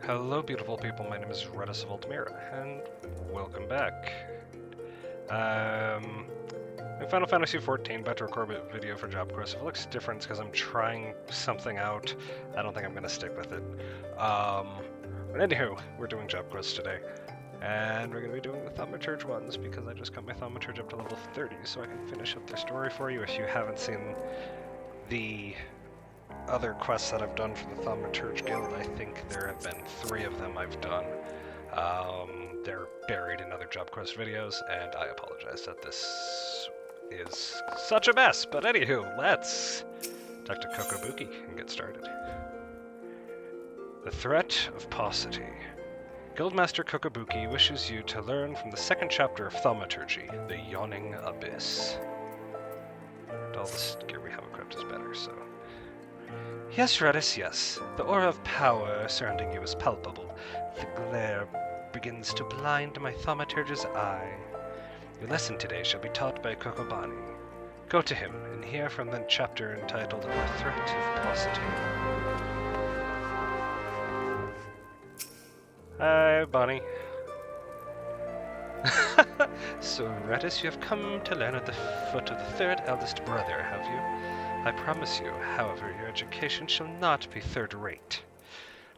Hello beautiful people, my name is Redis of Altamira, and welcome back. In Final Fantasy XIV, about to record a video for Job Quest. If it looks different, because I'm trying something out. I don't think I'm going to stick with it. But anywho, we're doing Job Quest today. And we're going to be doing the thaumaturge ones, because I just got my thaumaturge up to level 30, so I can finish up their story for you if you haven't seen the other quests that I've done for the Thaumaturge Guild. I think there have been 3 of them I've done. They're buried in other job quest videos, and I apologize that this is such a mess. But anywho, let's talk to Kokobuki and get started. The Threat of Paucity. Guildmaster Kokobuki wishes you to learn from the 2nd chapter of Thaumaturgy, the Yawning Abyss. And all this gear we have equipped is better, so... Yes, Redis, yes. The aura of power surrounding you is palpable. The glare begins to blind my thaumaturge's eye. Your lesson today shall be taught by Kokobani. Go to him and hear from the chapter entitled The Threat of Paucity. Hi, Bonnie. So, Redis, you have come to learn at the foot of the 3rd eldest brother, have you? I promise you, however, your education shall not be third-rate.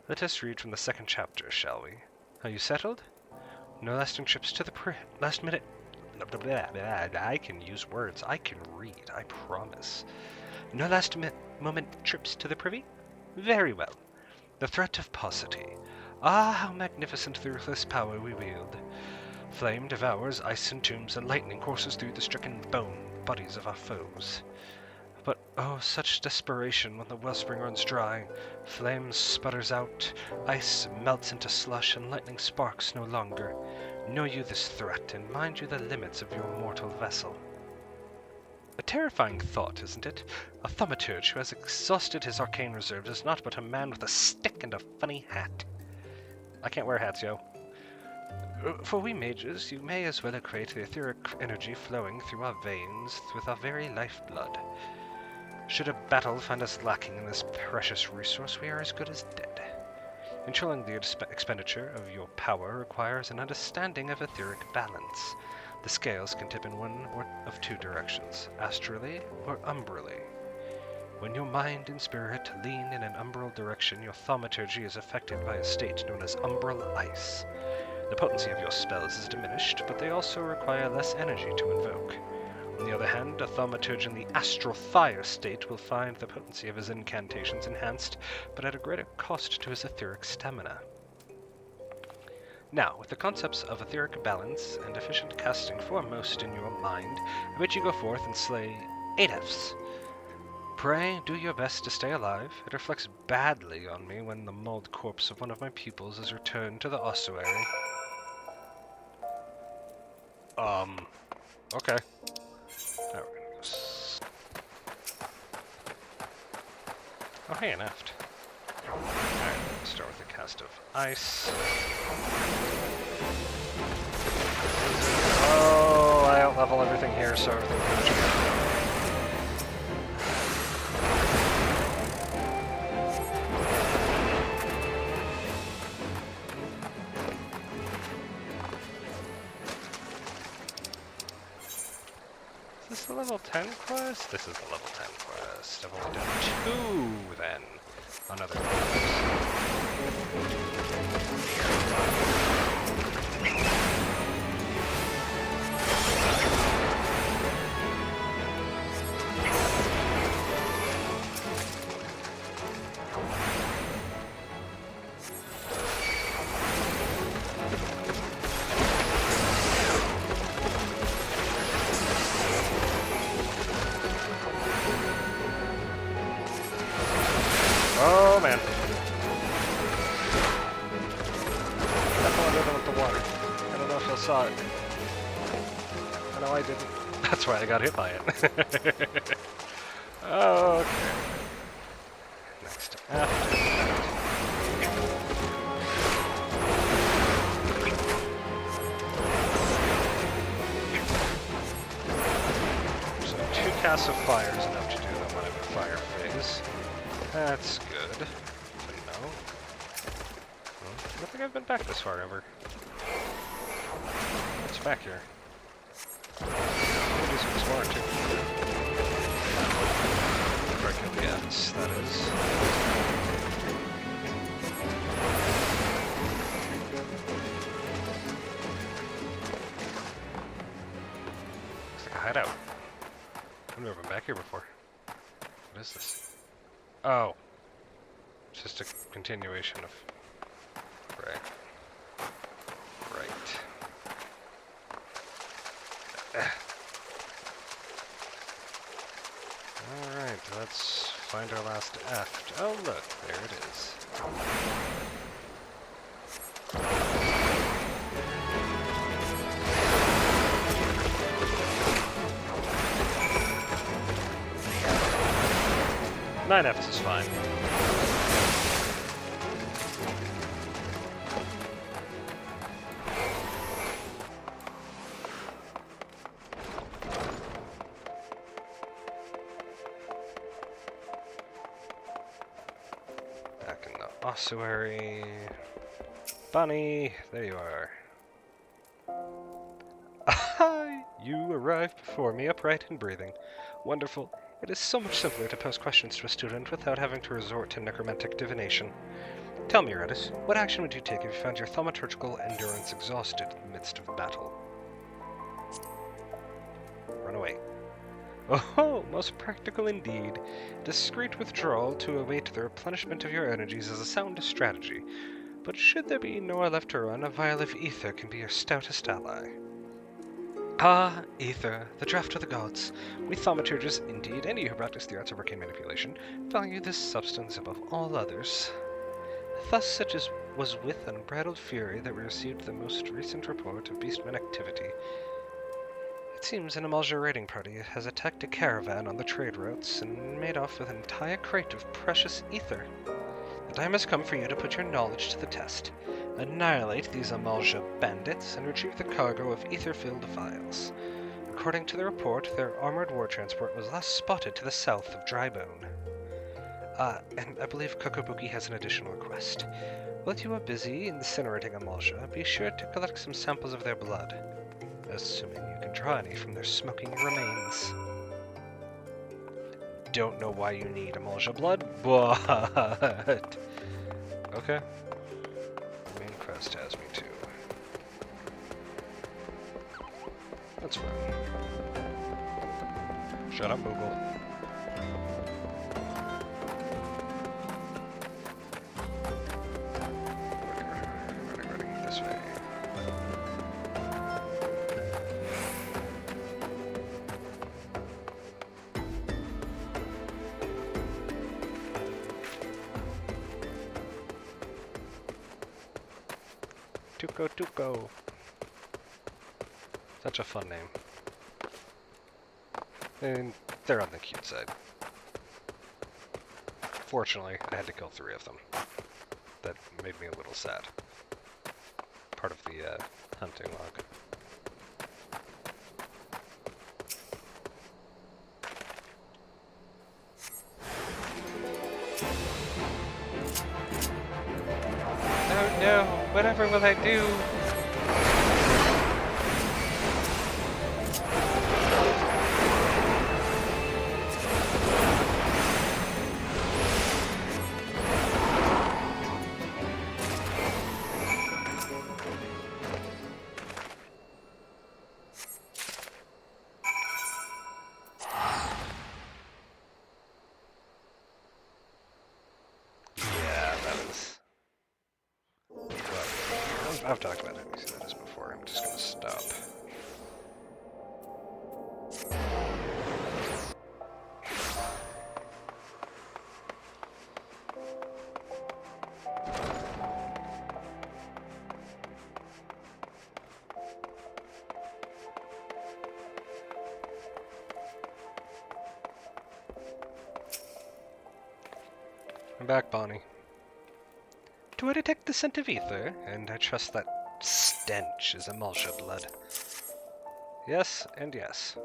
Let us read from the 2nd chapter, shall we? Are you settled? No lasting trips to the last minute... I can use words. I can read, I promise. No last moment trips to the privy? Very well. The threat of paucity. Ah, how magnificent the ruthless power we wield. Flame devours, ice entombs, and lightning courses through the stricken bodies of our foes. But, oh, such desperation when the wellspring runs dry. Flame sputters out, ice melts into slush, and lightning sparks no longer. Know you this threat, and mind you the limits of your mortal vessel. A terrifying thought, isn't it? A thaumaturge who has exhausted his arcane reserves is not but a man with a stick and a funny hat. I can't wear hats, yo. For we mages, you may as well equate the etheric energy flowing through our veins with our very lifeblood. Should a battle find us lacking in this precious resource, we are as good as dead. Controlling the expenditure of your power requires an understanding of etheric balance. The scales can tip in one of 2 directions, astrally or umbrally. When your mind and spirit lean in an umbral direction, your thaumaturgy is affected by a state known as umbral ice. The potency of your spells is diminished, but they also require less energy to invoke. On the other hand, a thaumaturge in the astral fire state will find the potency of his incantations enhanced, but at a greater cost to his etheric stamina. Now, with the concepts of etheric balance and efficient casting foremost in your mind, I bid you go forth and slay 8 Fs. Pray, do your best to stay alive. It reflects badly on me when the mauled corpse of one of my pupils is returned to the ossuary. Okay. Now we're gonna go Oh, hey, an Eft. Alright, let's start with a cast of ice. Oh, I out-level everything here, so everything goes together. Is this the level 10 quest? This is the level 10 quest. I've only done 2 then on other quests. Oh man. Definitely living with the water. I don't know if y'all saw it. I know I didn't. That's why I got hit by it. Okay. Next after that. So 2 casts of fire is enough to do them when I'm in fire phase. That's good to know. don't think I've been back this far ever. What's back here? Do some exploring too. Before I kill the ants, that is. Looks like a hideout. I've never been back here before. What is this? Oh. It's just a continuation of... Right. Right. Alright, let's find our last aft. Oh look, there it is. Nine Fs is fine. Back in the ossuary. Bonnie, there you are. Aha! You arrived before me, upright and breathing. Wonderful. It is so much simpler to pose questions to a student without having to resort to necromantic divination. Tell me, Redis, what action would you take if you found your thaumaturgical endurance exhausted in the midst of battle? Run away. Oh, most practical indeed. Discreet withdrawal to await the replenishment of your energies is a sound strategy. But should there be nowhere left to run, a vial of ether can be your stoutest ally. Ah, ether, the draught of the gods. We thaumaturges, indeed, and you who practice the arts of arcane manipulation, value this substance above all others. Thus it was with unbridled fury that we received the most recent report of beastmen activity. It seems an Amalja raiding party has attacked a caravan on the trade routes and made off with an entire crate of precious ether. The time has come for you to put your knowledge to the test. Annihilate these Amalja bandits and retrieve the cargo of ether-filled vials. According to the report, their armored war transport was last spotted to the south of Drybone. And I believe Kokobuki has an additional request. While you are busy incinerating Amalja, be sure to collect some samples of their blood, assuming you can draw any from their smoking remains. Don't know why you need Amalja blood, but... Okay. The main quest has me too. That's fine. Shut up, Moogle. Running this way. Tuko. Such a fun name. And they're on the cute side. Fortunately, I had to kill 3 of them. That made me a little sad. Part of the hunting log. Oh no, whatever will I do? I've talked about enemies like this before. I'm just gonna stop. I'm back, Bonnie. Do I detect the scent of ether? And I trust that stench is Amalja blood. Yes, and yes.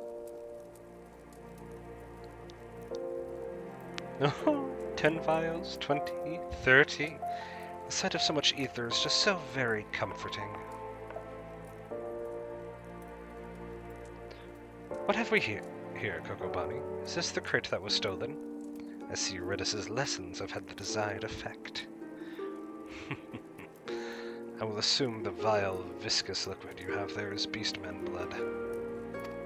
Oh, 10 vials, 20, 30. The sight of so much ether is just so very comforting. What have we here, Coco Bonnie? Is this the crate that was stolen? I see Redis's lessons have had the desired effect. I will assume the vile, viscous liquid you have there is beastman blood.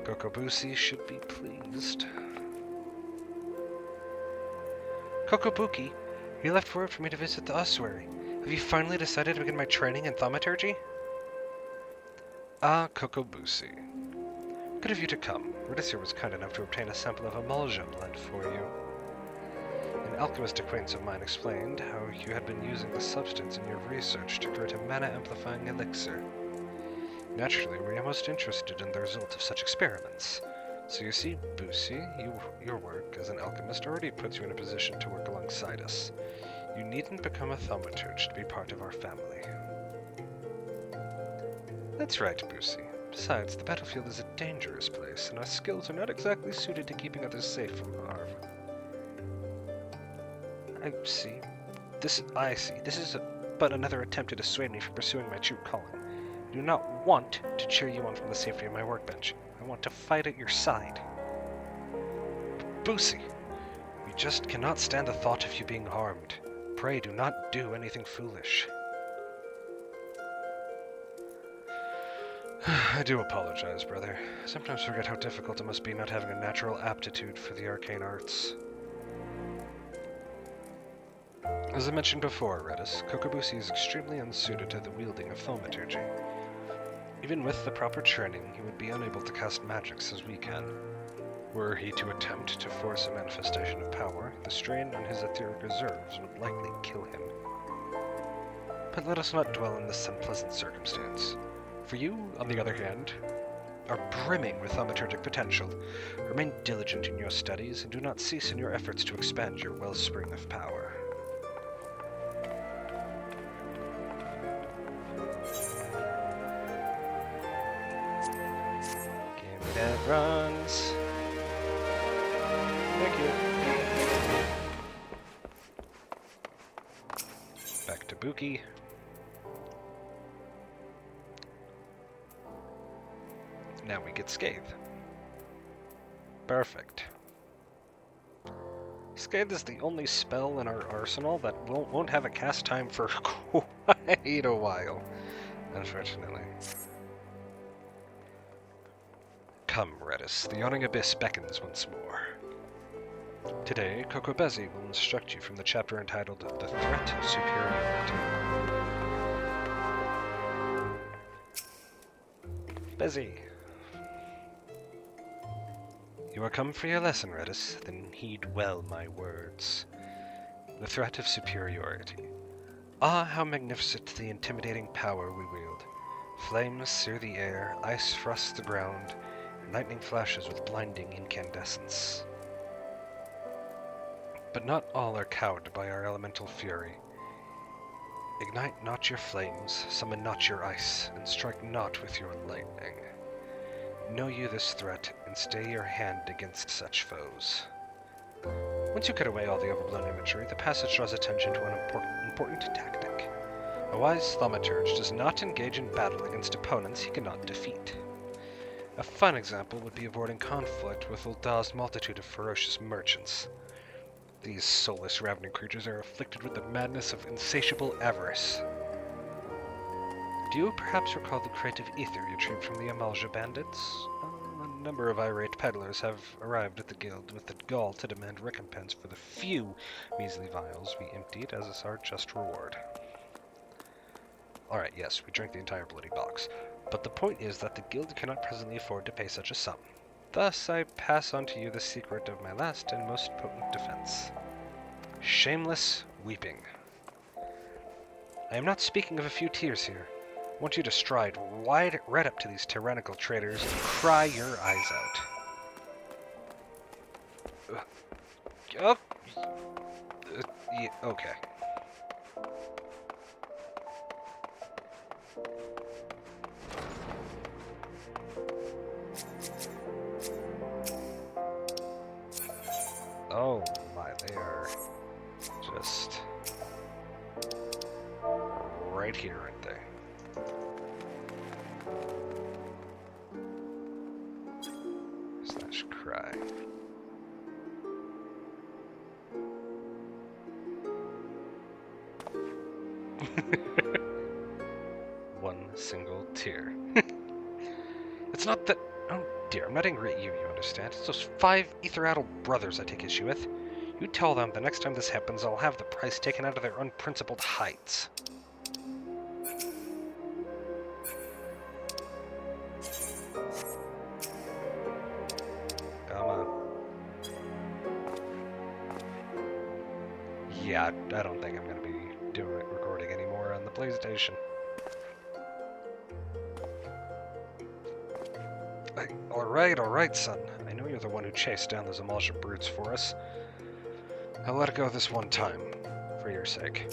Kokobusi should be pleased. Kokobuki, you left word for me to visit the ossuary. Have you finally decided to begin my training in thaumaturgy? Ah, Kokobusi. Good of you to come. Redis here was kind enough to obtain a sample of emulsion blood for you. An alchemist acquaintance of mine explained how you had been using the substance in your research to create a mana-amplifying elixir. Naturally, we are most interested in the result of such experiments. So you see, Busi, your work as an alchemist already puts you in a position to work alongside us. You needn't become a thaumaturge to be part of our family. That's right, Busi. Besides, the battlefield is a dangerous place, and our skills are not exactly suited to keeping others safe from harm. I see. This is but another attempt to dissuade me from pursuing my true calling. I do not want to cheer you on from the safety of my workbench. I want to fight at your side. Busi, we just cannot stand the thought of you being harmed. Pray do not do anything foolish. I do apologize, brother. I sometimes forget how difficult it must be not having a natural aptitude for the arcane arts. As I mentioned before, Redis, Kokobusi is extremely unsuited to the wielding of thaumaturgy. Even with the proper training, he would be unable to cast magics as we can. Were he to attempt to force a manifestation of power, the strain on his etheric reserves would likely kill him. But let us not dwell on this unpleasant circumstance. For you, on the other hand, are brimming with thaumaturgic potential. Remain diligent in your studies, and do not cease in your efforts to expand your wellspring of power. Give me that runs. Thank you. Back to Buki. Now we get Scathe. Perfect. Scathe is the only spell in our arsenal that won't have a cast time for quite a while, unfortunately. Come, Redis, the yawning abyss beckons once more. Today, Kokobezi will instruct you from the chapter entitled The Threat of Superiority. Bezzy. You are come for your lesson, Redis, then heed well my words. The threat of superiority. Ah, how magnificent the intimidating power we wield. Flames sear the air, ice frosts the ground, and lightning flashes with blinding incandescence. But not all are cowed by our elemental fury. Ignite not your flames, summon not your ice, and strike not with your lightning. Know you this threat, and stay your hand against such foes. Once you cut away all the overblown imagery, the passage draws attention to an important tactic. A wise thaumaturge does not engage in battle against opponents he cannot defeat. A fun example would be avoiding conflict with Ul'dah's multitude of ferocious merchants. These soulless, ravening creatures are afflicted with the madness of insatiable avarice. Do you perhaps recall the crate of ether you retrieved from the Amalja bandits? A number of irate peddlers have arrived at the guild with the gall to demand recompense for the few measly vials we emptied as our just reward. Alright, yes, we drank the entire bloody box, but the point is that the guild cannot presently afford to pay such a sum. Thus, I pass on to you the secret of my last and most potent defense. Shameless weeping. I am not speaking of a few tears here. I want you to stride right up to these tyrannical traitors and cry your eyes out. Oh, yeah, okay. Oh my, they are just... here, aren't they? Slash cry. One single tear. It's not that... Oh dear, I'm not angry at you, you understand? It's those 5 ether-addled brothers I take issue with. You tell them the next time this happens, I'll have the price taken out of their unprincipled hides. Come on. Yeah, I don't think I'm going to be recording anymore on the PlayStation. Alright, son. I know you're the one who chased down those Amalja brutes for us. I'll let it go this one time, for your sake.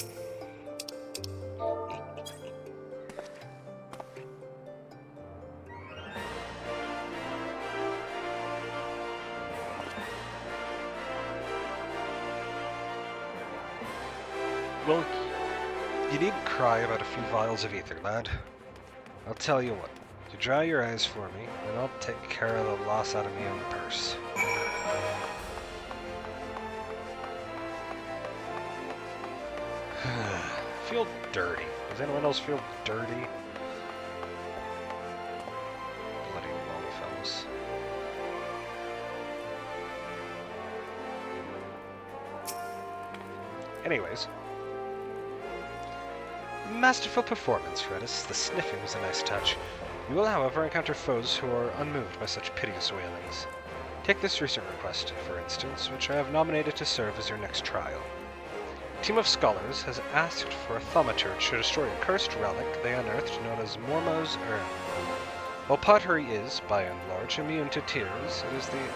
Well, you needn't cry about a few vials of ether, lad. I'll tell you what. You dry your eyes for me, and I'll take care of the loss out of my own purse. Feel dirty. Does anyone else feel dirty? Bloody Longfellows. Anyways. Masterful performance, Redis. The sniffing was a nice touch. You will, however, encounter foes who are unmoved by such piteous wailings. Take this recent request, for instance, which I have nominated to serve as your next trial. A team of scholars has asked for a thaumaturge to destroy a cursed relic they unearthed known as Mormo's Urn. While pottery is, by and large, immune to tears, it is the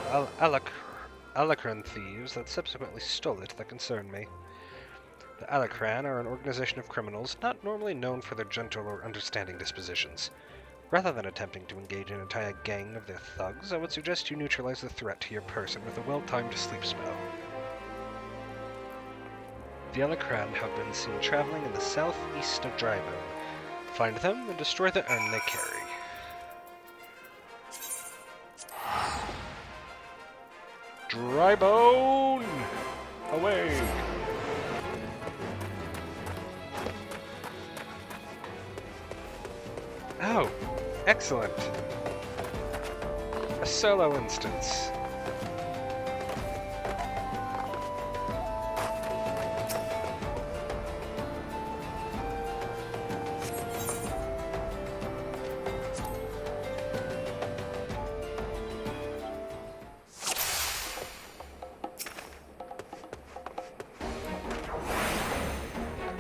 Alacran thieves that subsequently stole it that concern me. The Alacran are an organization of criminals not normally known for their gentle or understanding dispositions. Rather than attempting to engage an entire gang of their thugs, I would suggest you neutralize the threat to your person with a well-timed sleep spell. The Alacran have been seen traveling in the southeast of Drybone. Find them and destroy the urn they carry. Drybone! Away! Oh, excellent. A solo instance.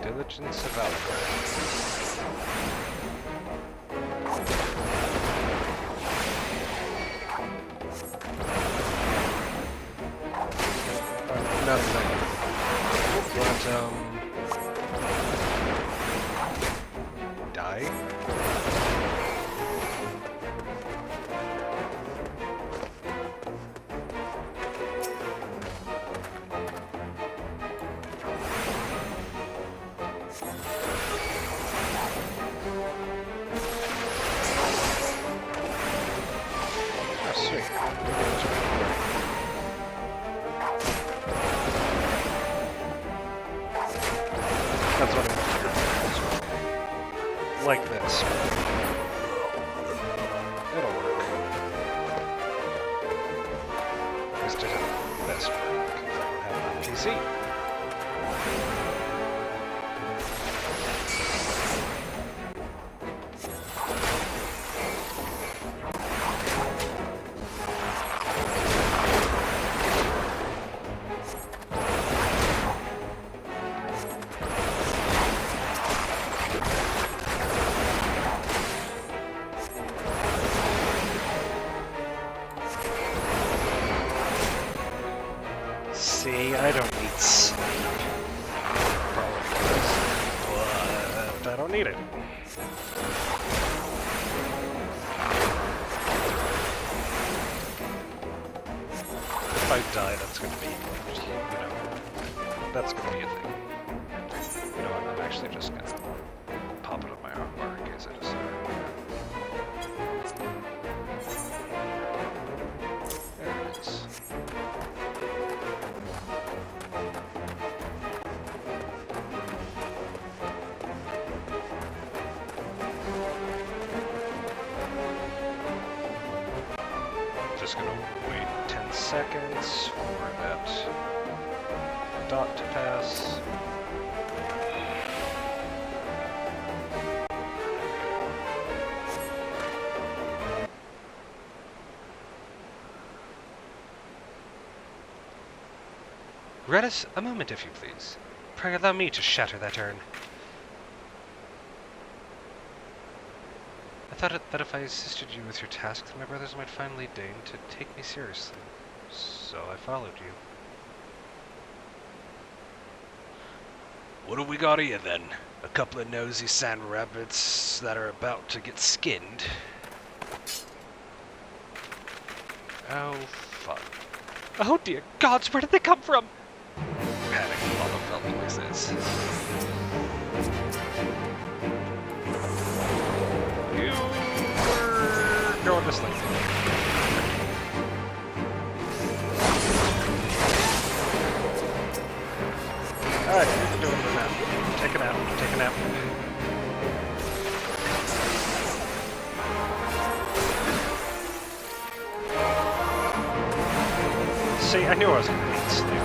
Diligence of Alacran. Die? Oh, sweet. That's what I like this. It'll work. This doesn't best work because I don't have it on PC. See, I don't need sleep. Probably does, but I don't need it. If I die, that's gonna be, that's gonna be a thing. You know what, I'm actually just gonna pop it just gonna wait 10 seconds for that dot to pass. Redis, a moment if you please. Pray allow me to shatter that urn. I thought that if I assisted you with your tasks, my brothers might finally deign to take me seriously. So I followed you. What do we got here then? A couple of nosy sand rabbits that are about to get skinned. Oh, fuck. Oh dear gods, where did they come from? Panic followed the noises. You were going to sleep. Alright, you can do it for now. Take a nap, take a nap. See, I knew I was going to need sleep.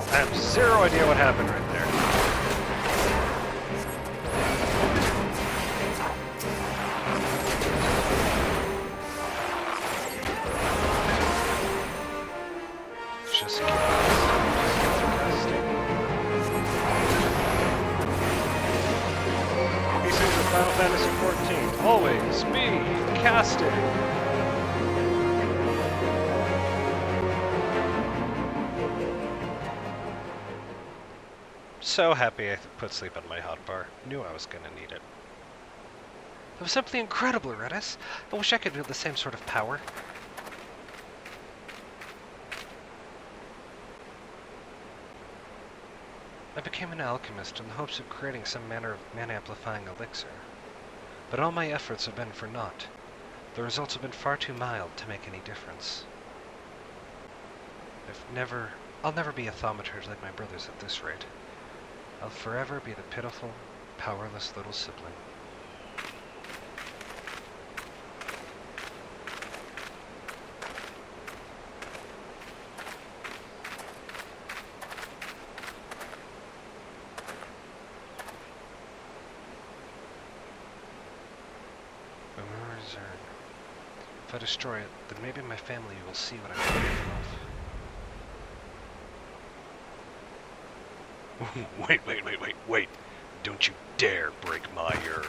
I have zero idea what happened right there. Just kidding. Pieces of Final Fantasy XIV. Always me, casting. So happy I put sleep on my hotbar. Knew I was gonna need it. That was simply incredible, Redis. I wish I could wield the same sort of power. I became an alchemist in the hopes of creating some manner of mana-amplifying elixir. But all my efforts have been for naught. The results have been far too mild to make any difference. I'll never be a thaumaturge like my brothers at this rate. I'll forever be the pitiful, powerless little sibling. Memories urn. If I destroy it, then maybe my family will see what I'm capable of. Wait. Don't you dare break my urn.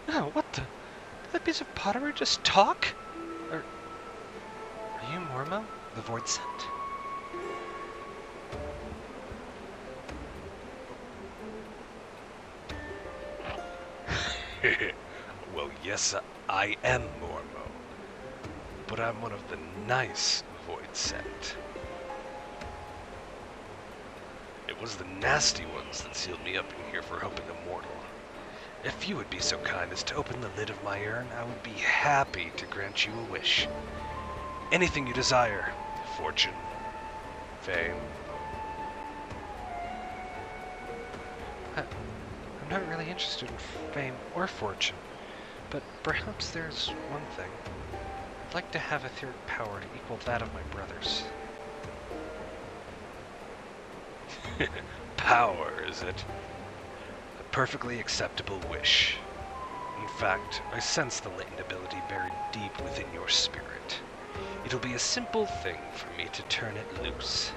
No, what the? Did that piece of pottery just talk? Are you Mormo, the Void Sent? Well, yes, I am Mormo. But I'm one of the nice Void Sent. It was the nasty ones that sealed me up in here for hoping immortal. If you would be so kind as to open the lid of my urn, I would be happy to grant you a wish. Anything you desire. Fortune, fame. I'm not really interested in fame or fortune, but perhaps there's one thing. I'd like to have etheric power to equal that of my brothers. Power, is it? A perfectly acceptable wish. In fact, I sense the latent ability buried deep within your spirit. It'll be a simple thing for me to turn it loose.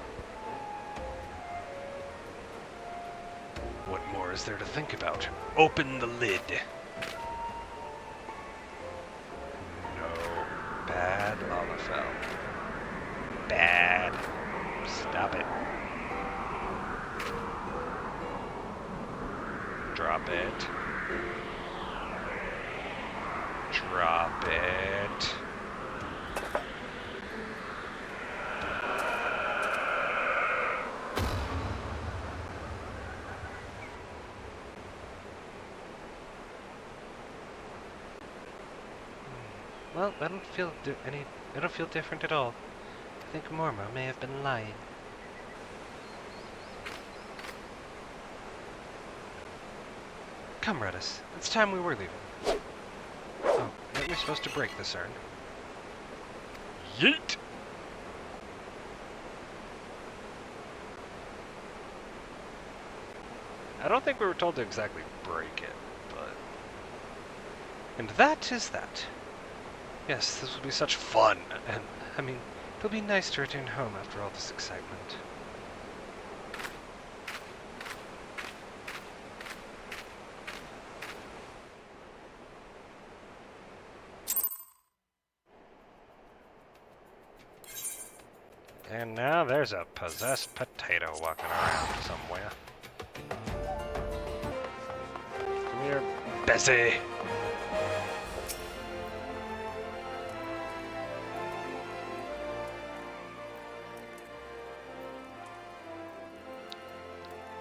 What more is there to think about? Open the lid! bad lava fell. Bad. Stop it. Drop it. Drop it. Well, I don't feel different at all. I think Morma may have been lying. Come, Redis. It's time we were leaving. Oh, aren't we supposed to break this urn? Yeet! I don't think we were told to exactly break it, but... And that is that. Yes, this will be such fun, and, I mean, it'll be nice to return home after all this excitement. And now there's a possessed potato walking around somewhere. Come here, Bessie!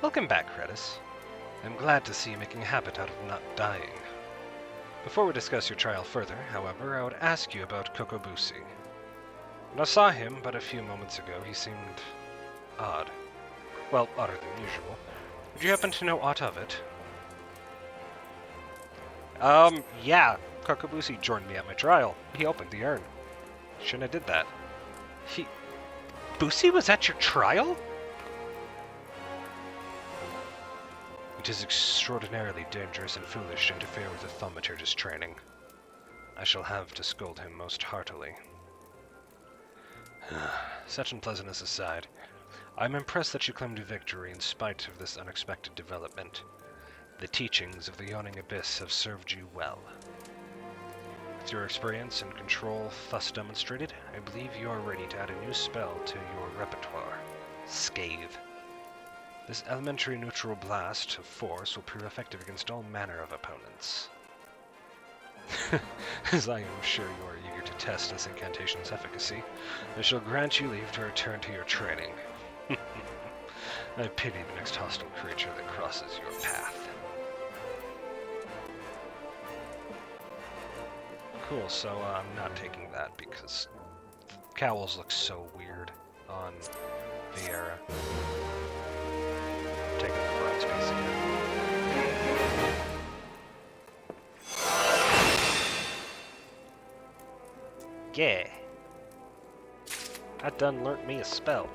Welcome back, Redis. I'm glad to see you making a habit out of not dying. Before we discuss your trial further, however, I would ask you about Kokobusi. When I saw him but a few moments ago, he seemed odd. Well, odder than usual. Would you happen to know aught of it? Yeah. Kokobusi joined me at my trial. He opened the urn. Shouldn't have did that. Busi was at your trial? It is extraordinarily dangerous and foolish to interfere with the thaumaturge's training. I shall have to scold him most heartily. Such unpleasantness aside, I am impressed that you claimed victory in spite of this unexpected development. The teachings of the Yawning Abyss have served you well. With your experience and control thus demonstrated, I believe you are ready to add a new spell to your repertoire. Scathe. This elementary neutral blast of force will prove effective against all manner of opponents. As I am sure you are eager to test this incantation's efficacy, I shall grant you leave to return to your training. I pity the next hostile creature that crosses your path. Cool, so I'm not taking that because cowls look so weird on Viera. Taking the bronze piece again. Yeah. I done learnt me a spell.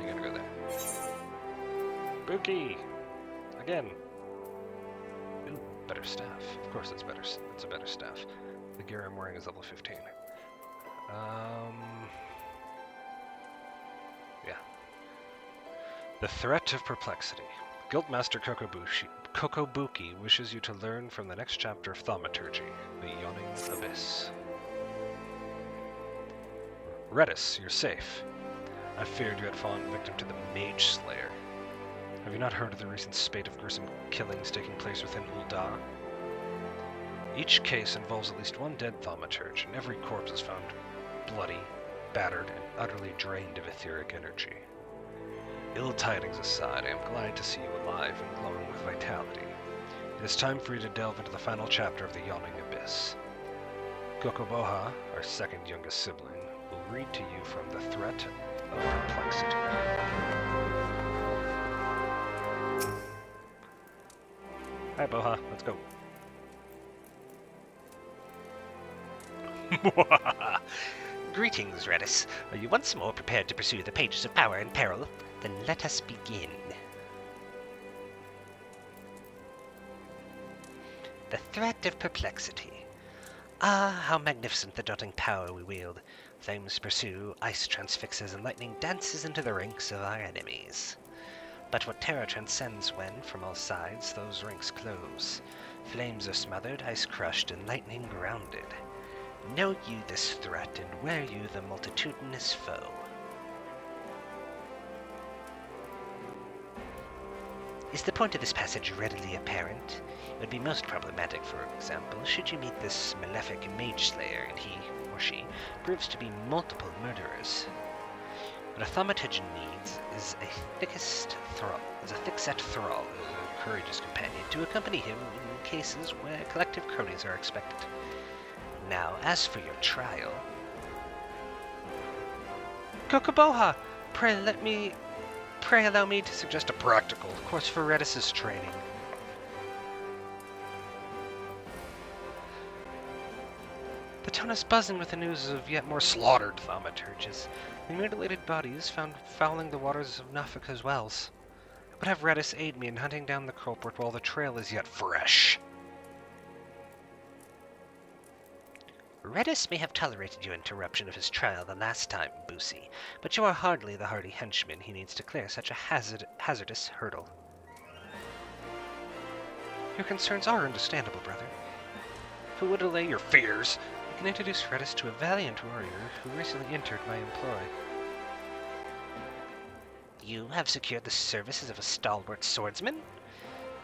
You're gonna go there. Spooky! Again. Ooh, better staff. Of course it's better. It's a better staff. The gear I'm wearing is level 15. Yeah. The Threat of Perplexity. Guildmaster Kokobuki wishes you to learn from the next chapter of Thaumaturgy, the Yawning Abyss. Redis, you're safe. I feared you had fallen victim to the Mage Slayer. Have you not heard of the recent spate of gruesome killings taking place within Ul'dah? Each case involves at least one dead thaumaturge, and every corpse is found bloody, battered, and utterly drained of etheric energy. Ill tidings aside, I am glad to see you alive and glowing with vitality. It is time for you to delve into the final chapter of the Yawning Abyss. Kokoboha, our second youngest sibling, will read to you from the Threat of Perplexity. Hi, Boha. Let's go. Greetings, Redis. Are you once more prepared to pursue the pages of power and peril? Then let us begin. The Threat of Perplexity. Ah, how magnificent the daunting power we wield. Flames pursue, ice transfixes, and lightning dances into the ranks of our enemies. But what terror transcends when, from all sides, those ranks close. Flames are smothered, ice crushed, and lightning grounded. Know you this threat, and wear you the multitudinous foe. Is the point of this passage readily apparent? It would be most problematic, for example, should you meet this malefic mage slayer and he, or she, proves to be multiple murderers. What a thaumaturge needs is a thick-set thrall, a courageous companion, to accompany him in cases where collective cronies are expected. Now, as for your trial... Kokoboha! Pray allow me to suggest a practical course for Redis's training. The town is buzzing with the news of yet more slaughtered thaumaturges, and mutilated bodies found fouling the waters of Nafika's wells. I would have Redis aid me in hunting down the culprit while the trail is yet fresh. Redis may have tolerated your interruption of his trial the last time, Boosie, but you are hardly the hardy henchman he needs to clear such a hazardous hurdle. Your concerns are understandable, brother. If it would allay your fears, I can introduce Redis to a valiant warrior who recently entered my employ. You have secured the services of a stalwart swordsman?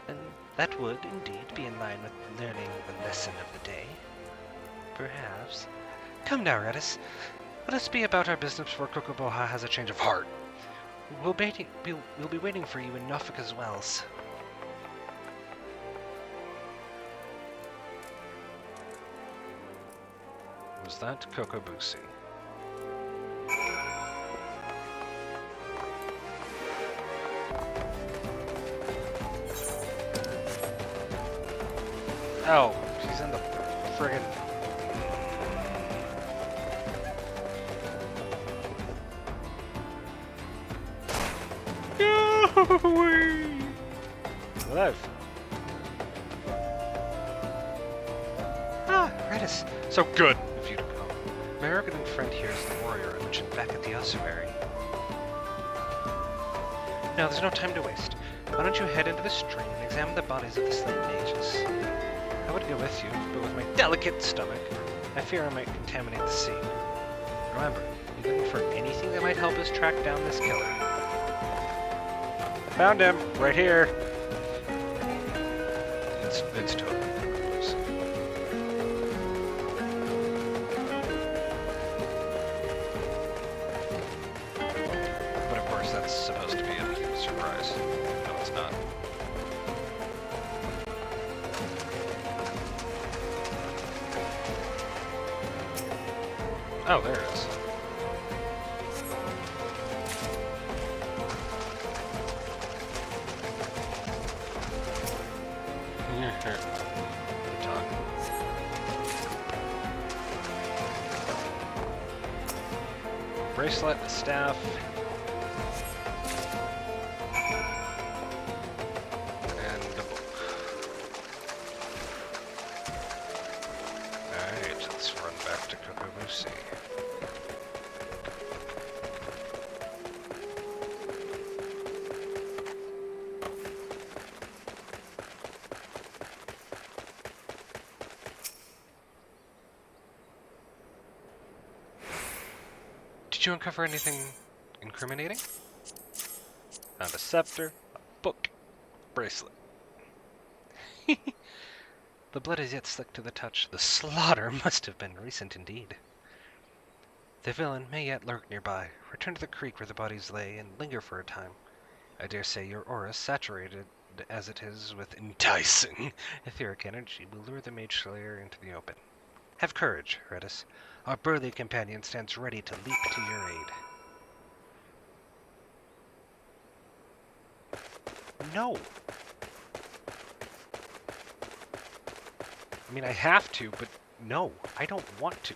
And that would, indeed, be in line with learning the lesson of the day. Perhaps. Come now, Redis. Let us be about our business before Kokoboha has a change of heart. We'll be waiting for you in Nafika's wells. Was that Kokobusi? Oh, she's in the friggin'... Alive. Ah, Redis. So good of you to come. My arrogant friend here is the warrior I mentioned back at the ossuary. Now, there's no time to waste. Why don't you head into the stream and examine the bodies of the slain mages? I would go with you, but with my delicate stomach, I fear I might contaminate the sea. Remember, you're looking for anything that might help us track down this killer. Found him! Right here! It's totally close. But of course, that's supposed to be a huge surprise. No, it's not. Oh, there it is. Good talk. Bracelet, staff. And a book. Alright, let's run back to Kokobusi. Did you uncover anything incriminating? Found a scepter, a book, bracelet. The blood is yet slick to the touch. The slaughter must have been recent indeed. The villain may yet lurk nearby. Return to the creek where the bodies lay and linger for a time. I dare say your aura, saturated as it is with enticing etheric energy, will lure the mage slayer into the open. Have courage, Redis. Our burly companion stands ready to leap to your aid. No! I mean, I have to, but no, I don't want to.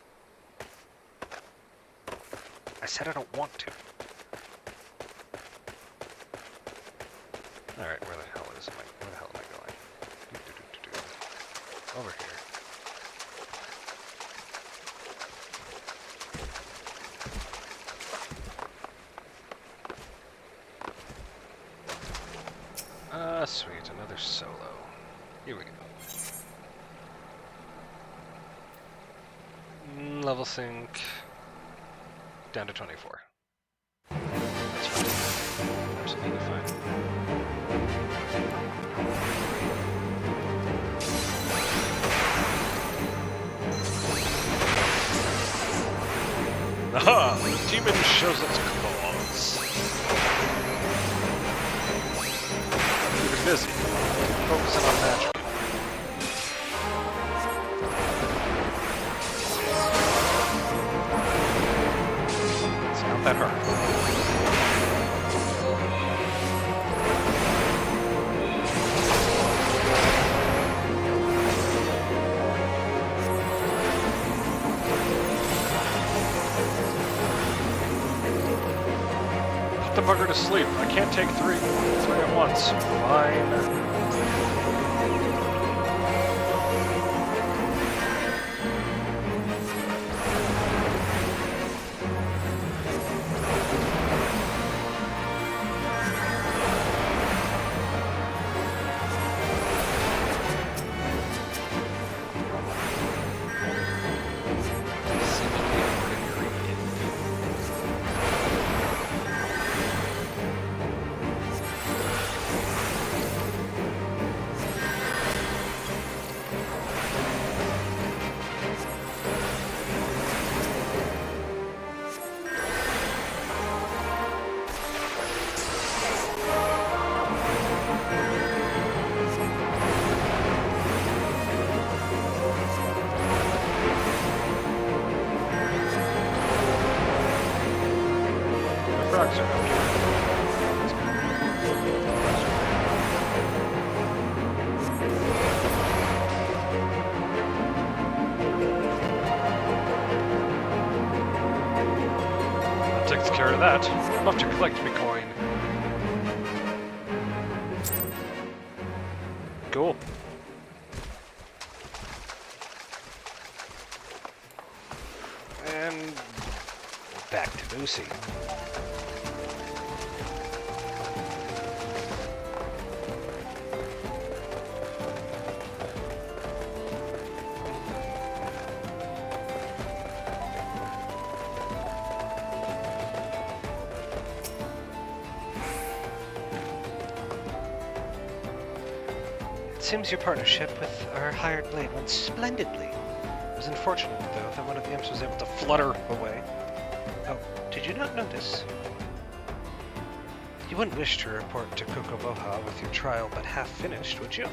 I said I don't want to. Alright, where the hell am I going? Over here. Here we go. Level sync down to 24. That's fine. Absolutely fine. Aha! The demon shows its claws. Keep it busy. Focusing on magic. It's not that hard. The bugger to sleep. I can't take three at once. Fine. Takes care of that. I'd love to collect me coin. Cool. And back to Lucy. It seems your partnership with our hired blade went splendidly. It was unfortunate, though, that one of the imps was able to flutter away. Oh, did you not notice? You wouldn't wish to report to Kokoboha with your trial but half finished, would you?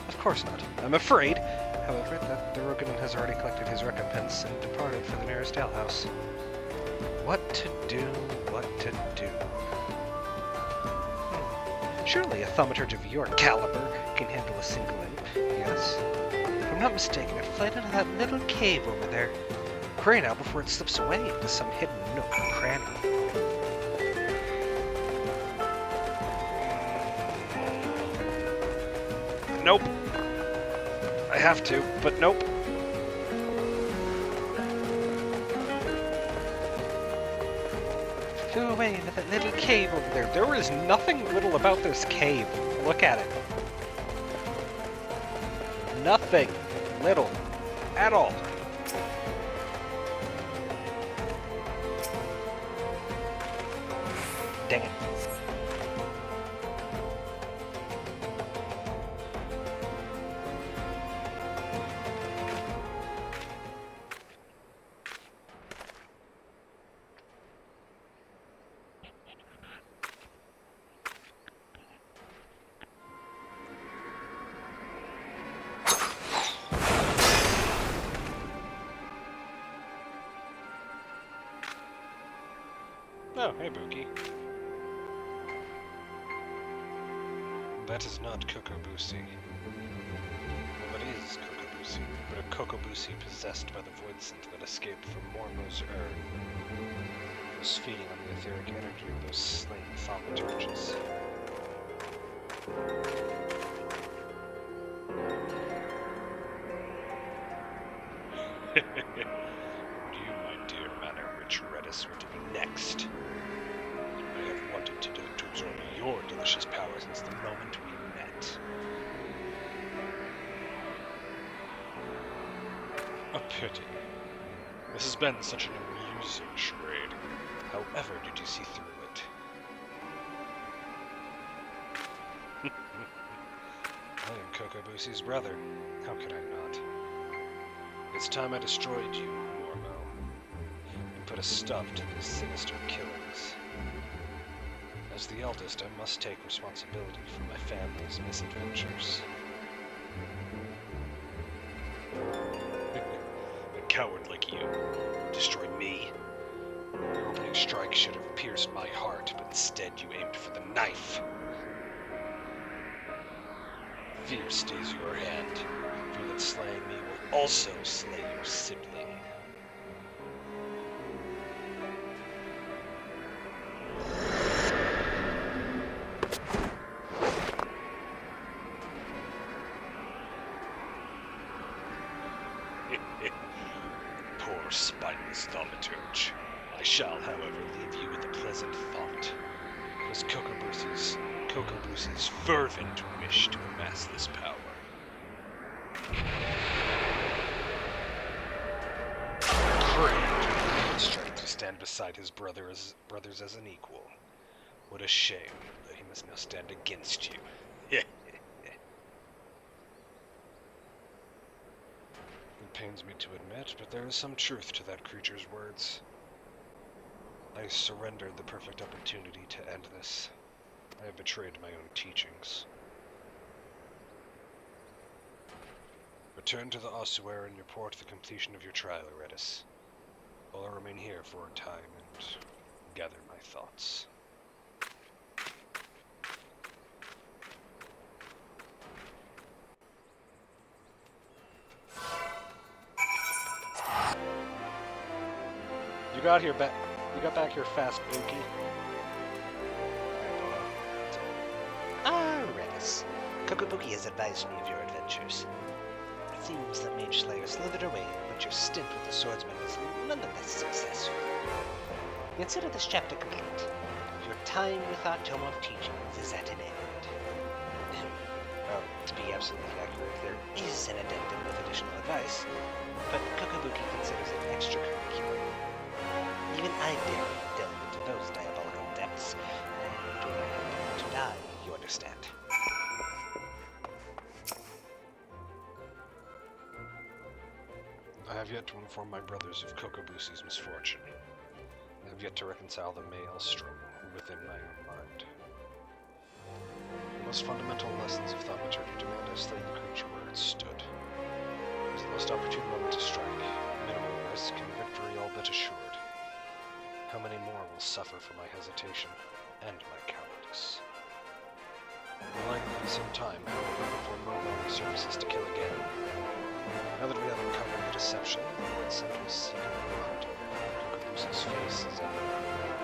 Of course not. I'm afraid, however, that the Rokunin has already collected his recompense and departed for the nearest alehouse. What to do, what to do. Surely a thaumaturge of your caliber can handle a single imp, yes? If I'm not mistaken, it fled into that little cave over there. Hurry now before it slips away into some hidden nook and cranny. Nope. I have to, but nope. Flew away into that little cave over there. There is nothing little about this cave. Look at it. Nothing little at all. Dang it. Oh, hey, Buki. That is not Kokobusi. Well, it is Kokobusi, but a Kokobusi possessed by the void scent that escaped from Mormo's urn. It was feeding on the etheric energy of those slain thaumaturges. You, my dear mana-rich Redis, were to be next. I have wanted to absorb your delicious power since the moment we met. Pity. This has been such an amusing charade. However did you see through it? I am Kokobusi's brother. How could I not? It's time I destroyed you, Mormo, and put a stop to these sinister killings. As the eldest, I must take responsibility for my family's misadventures. A coward like you destroyed me. Your opening strike should have pierced my heart, but instead you aimed for the knife. Fear stays your hand. Fear that slaying me will also slay your sibling. Poor spineless thaumaturge. I shall, however, leave you with a pleasant thought. It was Kokobusi's fervent wish to amass this power. Great strength to stand beside his brothers as an equal. What a shame that he must now stand against you. It pains me to admit, but there is some truth to that creature's words. I surrendered the perfect opportunity to end this. I have betrayed my own teachings. Return to the ossuary and report the completion of your trial, Eredis. While I remain here for a time and gather my thoughts. You got back here fast, Buki. Ah, Redis. Kokobuki has advised me of your adventures. It seems that Mage Slayer slithered away, but your stint with the swordsman was nonetheless successful. Consider this chapter complete. Your time with our tome of teachings is at an end. Well, to be absolutely accurate, there is an addendum with additional advice, but Kokobuki considers it extracurricular. Even I dare delve into those diabolical depths, and do not want to die, you understand. I have yet to inform my brothers of Kokobusi's misfortune. I have yet to reconcile the maelstrom within my own mind. The most fundamental lessons of thaumaturgy demand I slay the creature where it stood. It was the most opportune moment to strike, minimal risk and victory all but assured. How many more will suffer for my hesitation and my cowardice? It will likely be some time, however, before Momo resurfaces to kill again. Now that we have uncovered the deception, the Lord sent will seek a hunter. Kokobusi's face is everywhere.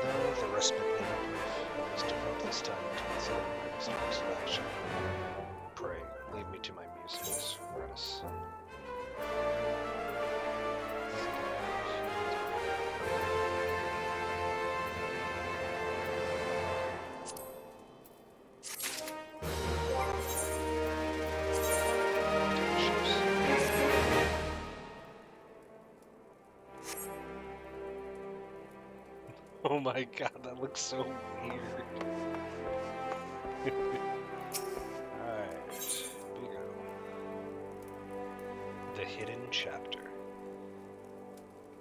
Though the respite may be brief, I must devote this time to considering my next course of action. Pray, leave me to my musings, Renus. Oh my god, that looks so weird. Alright, Bigo. The Hidden Chapter.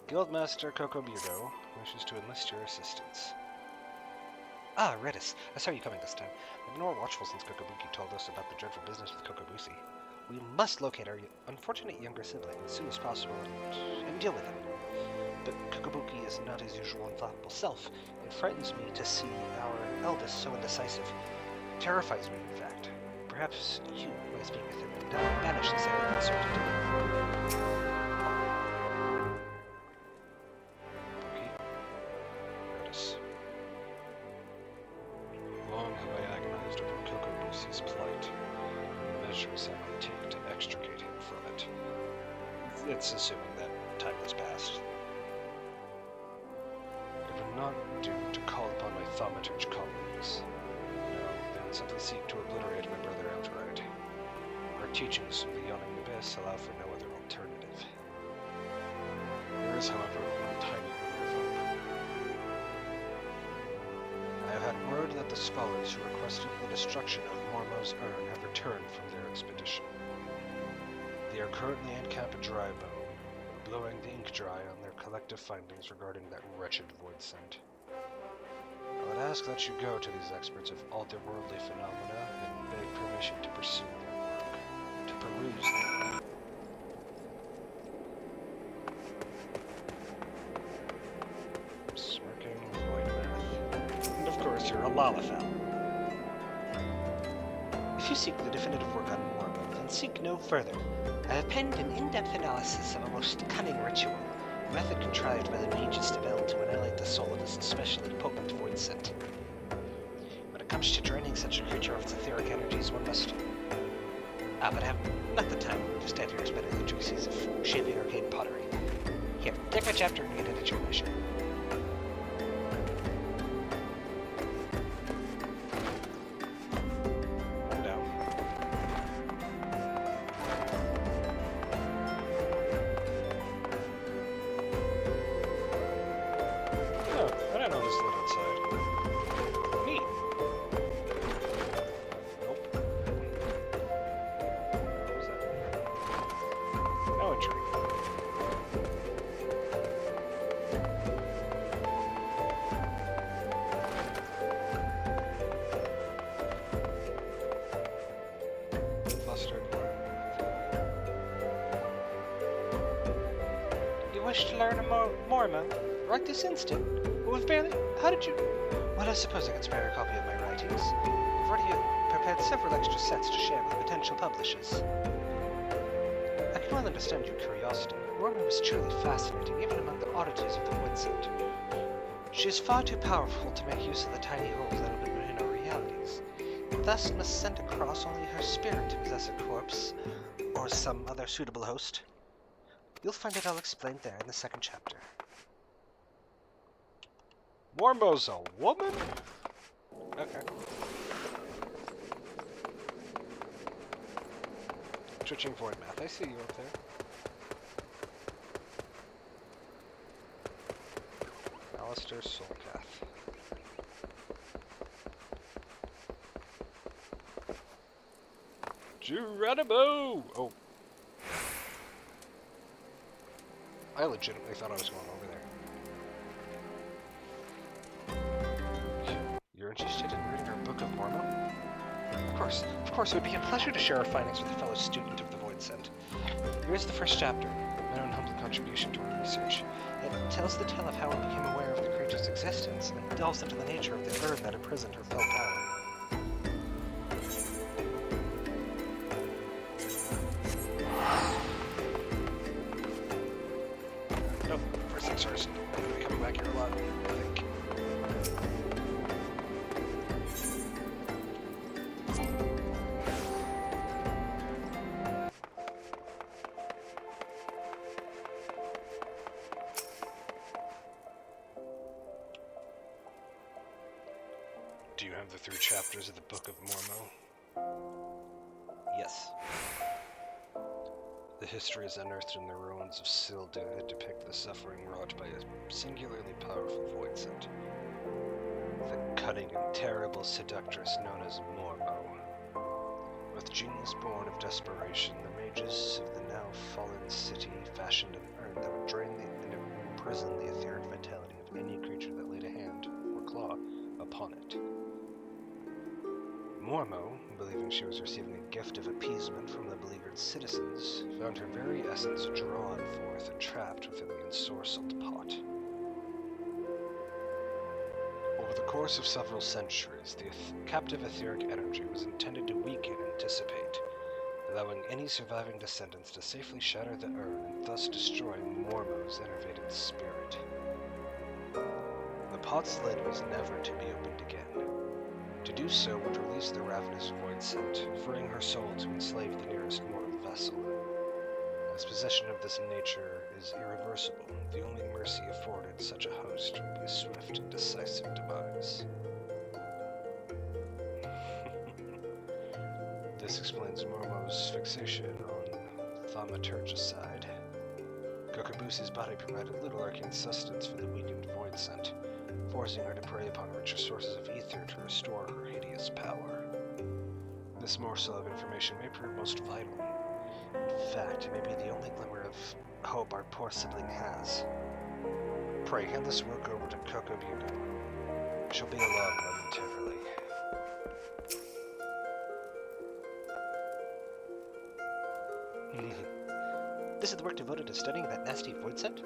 Guildmaster Kokobudo wishes to enlist your assistance. Ah, Redis. I saw you coming this time. I've been more watchful since Kokobuki told us about the dreadful business with Kokobusi. We must locate our unfortunate younger sibling as soon as possible and deal with him. But Kokobuki is not his usual infallible self. It frightens me to see our eldest so indecisive. It terrifies me, in fact. Perhaps you might speak with him and banish this air of uncertainty. Buki? Redis. Long have I agonized over Kokobusi's plight, and the measures I might take to extricate him from it. It's assuming that time has passed. It would not do to call upon my thaumaturge colleagues. No, they would simply seek to obliterate my brother outright. Our teachings of the yawning abyss allow for no other alternative. is, however, one tiny glimmer of hope. I have had word that the scholars who requested the destruction of Mormo's urn have returned from their expedition. They are currently in Camp Drybone, blowing the ink dry on their collective findings regarding that wretched void scent. I would ask that you go to these experts of otherworldly phenomena and beg permission to pursue their work, to peruse their work. Smirking void math. And of course, you're a lollifell. If you seek the definitive work on Mormo, then seek no further. I have penned an in-depth analysis of a most cunning ritual, a method contrived by the mages to bell to annihilate the soul of this especially potent void scent. When it comes to draining such a creature of its etheric energies, one must... but I have not the time to stand here spending the intricacies of shaping arcane pottery. Here, take my chapter and read it at your leisure. Wish to learn Mormo right this instant? We've barely... How did you... Well, I suppose I can spare a copy of my writings. I've already prepared several extra sets to share with potential publishers. I can well understand your curiosity. Mormo is truly fascinating, even among the oddities of the void scent. She is far too powerful to make use of the tiny holes that open within our realities. Thus must send across only her spirit to possess a corpse, or some other suitable host. You'll find it all explained there in the second chapter. Mormo's a woman? Okay. Twitching void math. I see you up there. Alistair Soulcath. Geronimo! Oh. I legitimately thought I was going over there. You're interested in reading our Book of Mormon? Of course, it would be a pleasure to share our findings with a fellow student of the Void Scent. Here is the first chapter, my own humble contribution to our research. It tells the tale of how I became aware of the creature's existence and delves into the nature of the urn that imprisoned her fell power. First, I'm going to be coming back here a lot, I think. Do you have the 3 chapters of the Book of Mormo? Yes. The history is unearthed in the ruins of Sildu that depict the suffering wrought by a singularly powerful void scent. The cunning and terrible seductress known as Mormo. With genius born of desperation, the mages of the now fallen city fashioned an urn that would drain and imprison the etheric vitality of any creature that laid a hand or claw upon it. Mormo, believing she was receiving a gift of appeasement from the beleaguered citizens, found her very essence drawn forth and trapped within the ensorcelled pot. Over the course of several centuries, the captive etheric energy was intended to weaken and dissipate, allowing any surviving descendants to safely shatter the urn and thus destroy Mormo's enervated spirit. The pot's lid was never to be opened again. To do so would release the ravenous void scent, freeing her soul to enslave the nearest mortal vessel. As possession of this nature is irreversible, the only mercy afforded such a host would be a swift and decisive demise. This explains Mormo's fixation on thaumaturge side. Kokobusi's body provided little arcane sustenance for the weakened void scent, forcing her to prey upon richer sources of ether to restore her hideous power. This morsel of information may prove most vital. In fact, it may be the only glimmer of hope our poor sibling has. Pray hand this work over to Kokobuko. She'll be along momentarily. This is the work devoted to studying that nasty void scent?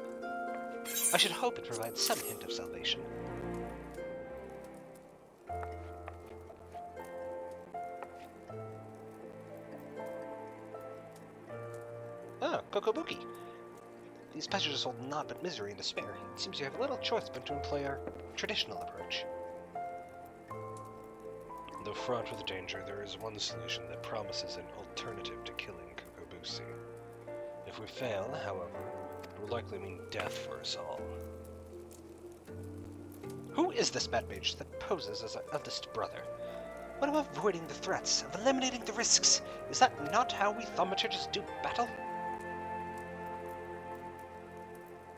I should hope it provides some hint of salvation. Ah, Kokobuki. These passages hold naught but misery and despair. It seems you have little choice but to employ our traditional approach. Though fraught with danger, there is one solution that promises an alternative to killing Kokobusi. If we fail, however, it will likely mean death for us all. Who is this mad mage that poses as our eldest brother? What of avoiding the threats, of eliminating the risks? Is that not how we thaumaturges do battle?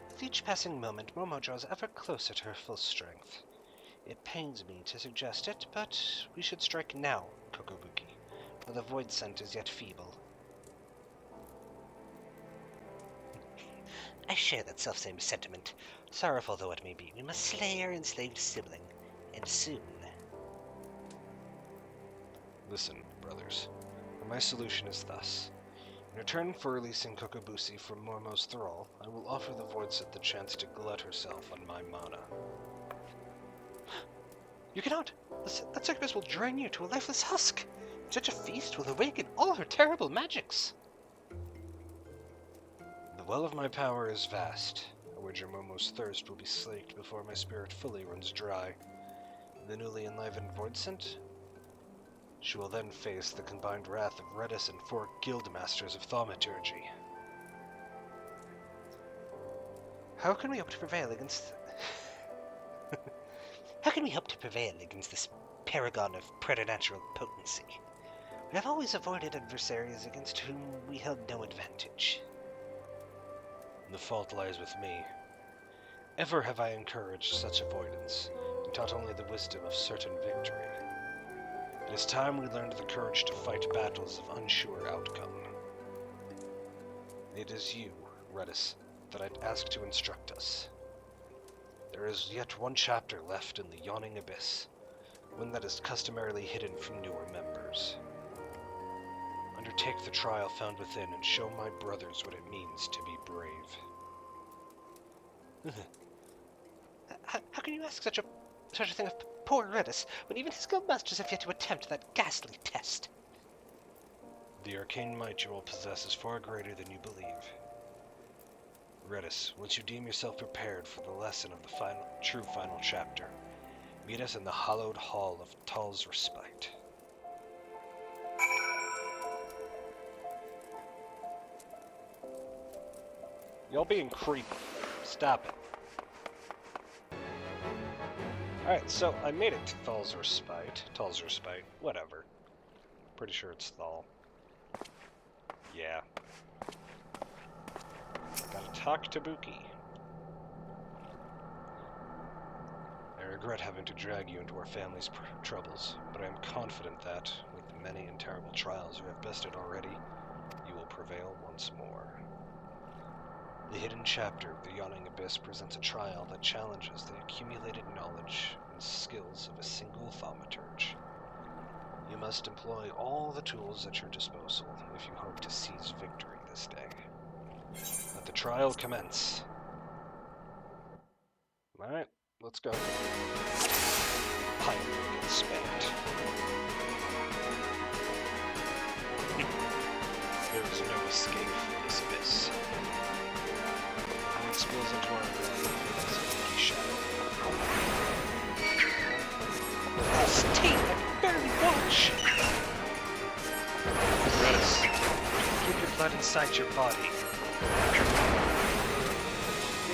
With each passing moment, Momo draws ever closer to her full strength. It pains me to suggest it, but we should strike now, Kokobuki, while the void scent is yet feeble. I share that selfsame sentiment. Sorrowful though it may be, we must slay our enslaved sibling, and soon. Listen, brothers. My solution is thus. In return for releasing Kokobusi from Momo's thrall, I will offer the Voidset the chance to glut herself on my mana. You cannot! That sacrifice will drain you to a lifeless husk! Such a feast will awaken all her terrible magics! The well of my power is vast. I wager Momo's thirst will be slaked before my spirit fully runs dry. The newly enlivened Voidsent? She will then face the combined wrath of Redis and 4 guildmasters of thaumaturgy. How can we hope to prevail against... How can we hope to prevail against this paragon of preternatural potency? We have always avoided adversaries against whom we held no advantage. The fault lies with me. Ever have I encouraged such avoidance, and taught only the wisdom of certain victory. It is time we learned the courage to fight battles of unsure outcome. It is you, Redis, that I'd ask to instruct us. There is yet one chapter left in the Yawning Abyss, one that is customarily hidden from newer members. Undertake the trial found within and show my brothers what it means to be brave. How can you ask such a thing of poor Redis, when even his guildmasters have yet to attempt that ghastly test? The arcane might you will possess is far greater than you believe. Redis, once you deem yourself prepared for the lesson of the final chapter, meet us in the hallowed hall of Tal's Respite. Y'all being creepy. Stop it. Alright, so I made it to Tal's Respite, whatever. Pretty sure it's Thal. Yeah. Gotta talk to Buki. I regret having to drag you into our family's troubles, but I am confident that, with the many and terrible trials you have bested already, you will prevail once more. The hidden chapter of the Yawning Abyss presents a trial that challenges the accumulated knowledge and skills of a single thaumaturge. You must employ all the tools at your disposal if you hope to seize victory this day. Let the trial commence. Alright, let's go. Pipe gets spanked. There is no escape from this abyss. It spills into our grave as a leaky shadow. Stay, I barely watch! Redis, keep your blood inside your body.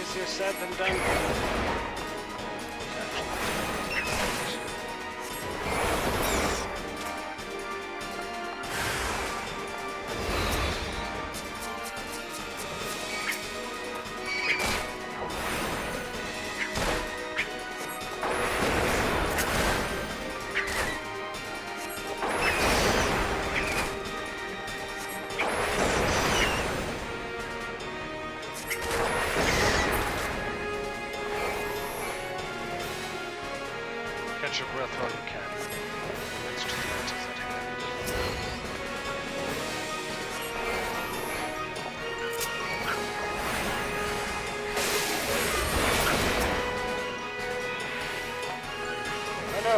Easier said than done. Catch your breath while you can. The next threat is at hand. Oh no!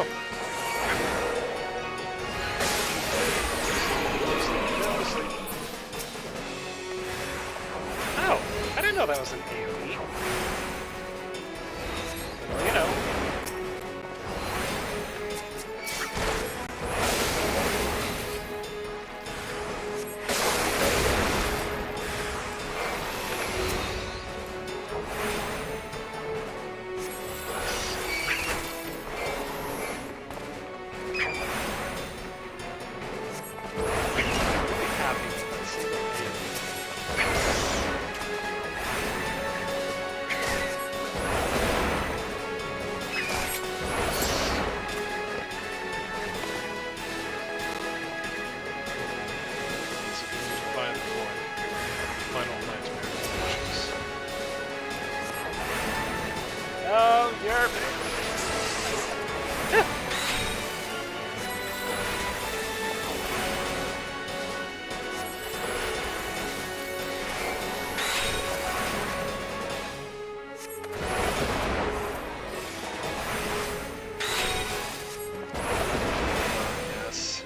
Oh! I didn't know that was an AoE. Well, you know. Oh, you're yes.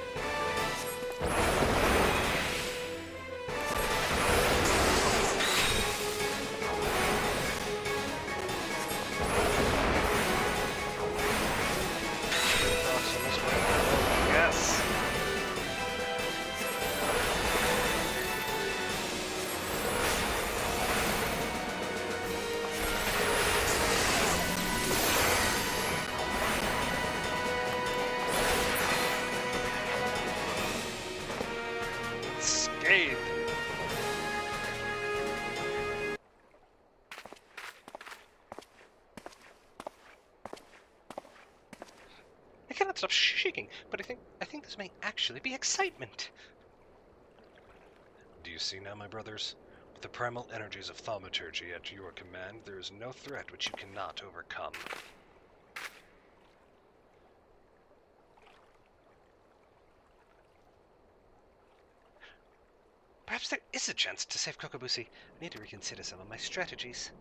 Yes. Scathe. I cannot stop shaking, but I think this may actually be excitement. Do you see now, my brothers? With the primal energies of thaumaturgy at your command, there is no threat which you cannot overcome. Perhaps there is a chance to save Kokobushi. I need to reconsider some of my strategies.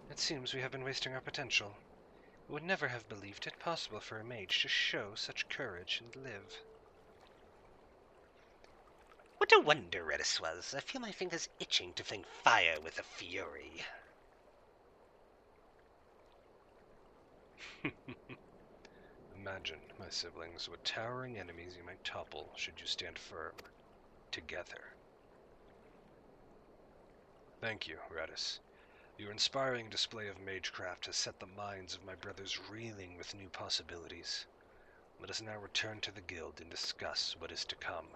It seems we have been wasting our potential. I would never have believed it possible for a mage to show such courage and live. What a wonder Redis was. I feel my fingers itching to fling fire with a fury. Imagine, my siblings, what towering enemies you might topple should you stand firm, together. Thank you, Radis. Your inspiring display of magecraft has set the minds of my brothers reeling with new possibilities. Let us now return to the guild and discuss what is to come.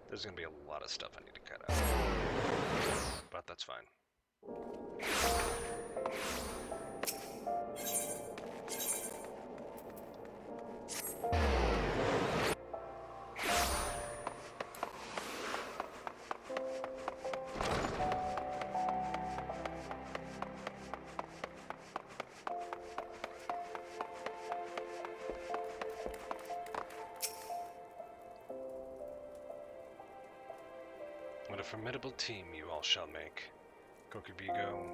There's gonna be a lot of stuff I need to cut out. But that's fine. What a formidable team you all shall make. Kokubigo,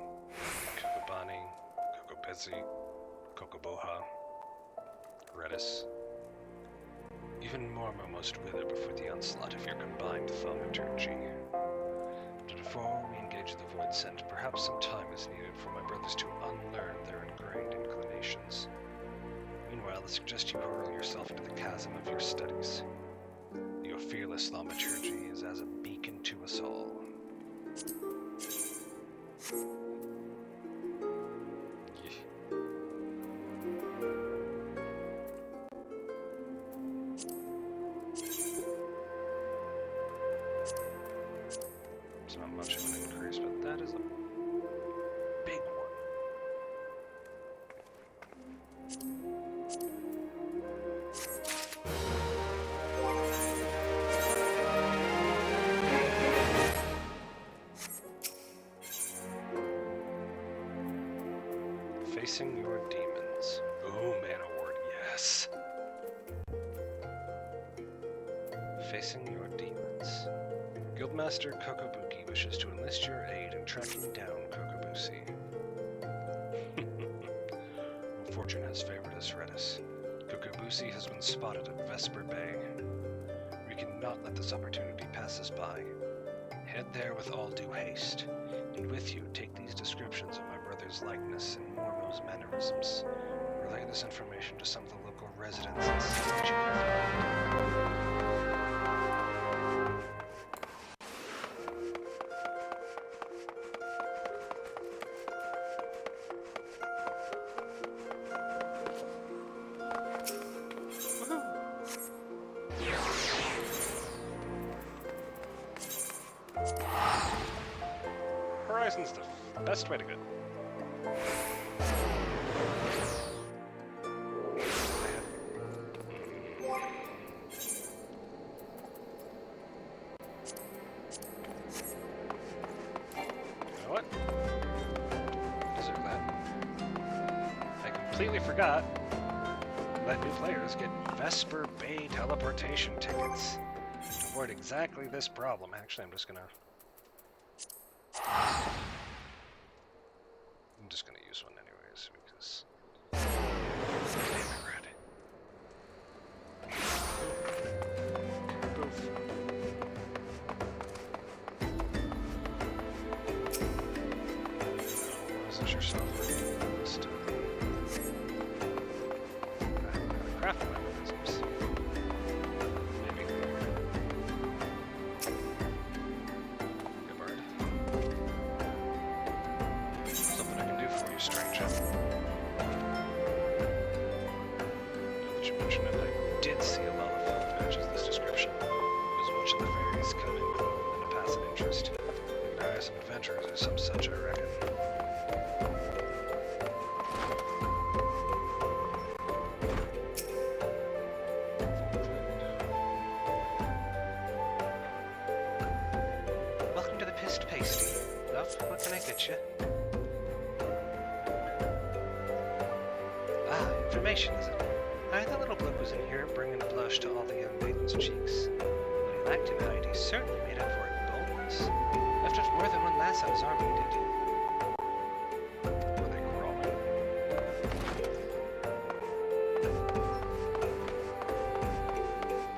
Kokobani, Kokobezi, Kokoboha, Redis. Even Mormo must wither before the onslaught of your combined thaumaturgy. But before we engage the Void Scent, perhaps some time is needed for my brothers to unlearn their ingrained inclinations. Meanwhile, I suggest you hurl yourself into the chasm of your studies. Your fearless thaumaturgy is as a beacon to us all. It's not much of an increase, but that is a big one. Facing your demons. Ooh, man award, yes. Facing your demons. Guildmaster Kokobuki wishes to enlist your aid in tracking down Kokobusi. Fortune has favored us, Redis. Kokobusi has been spotted at Vesper Bay. We cannot let this opportunity pass us by. Head there with all due haste, and with you take these descriptions of my brother's likeness and Mormo's mannerisms. Relay this information to some of the local residents and see what you can Horizon's the best way to go. You know what? Deserve that. I completely forgot that new players get Vesper Bay teleportation tickets to avoid exactly this problem. Actually, I'm just gonna use one anyways because damn it, red. Boof. Wasn't yourself just craft mechanisms. Maybe. Good bird. Something I can do for you, stranger. Now that you mention it, I did see a lot of film that matches this description. I was watching the fairies come in a passive interest. We could hire some adventurers or some such, I reckon. Welcome to the Pissed Pasty. Love, what can I get you? Ah, information, is it? Aye, that little bloke was in here bringing a blush to all the young maidens' cheeks. When he lacked in height, he certainly made up for it in boldness. Left with more than one lass out his army, did he? Were they crawling?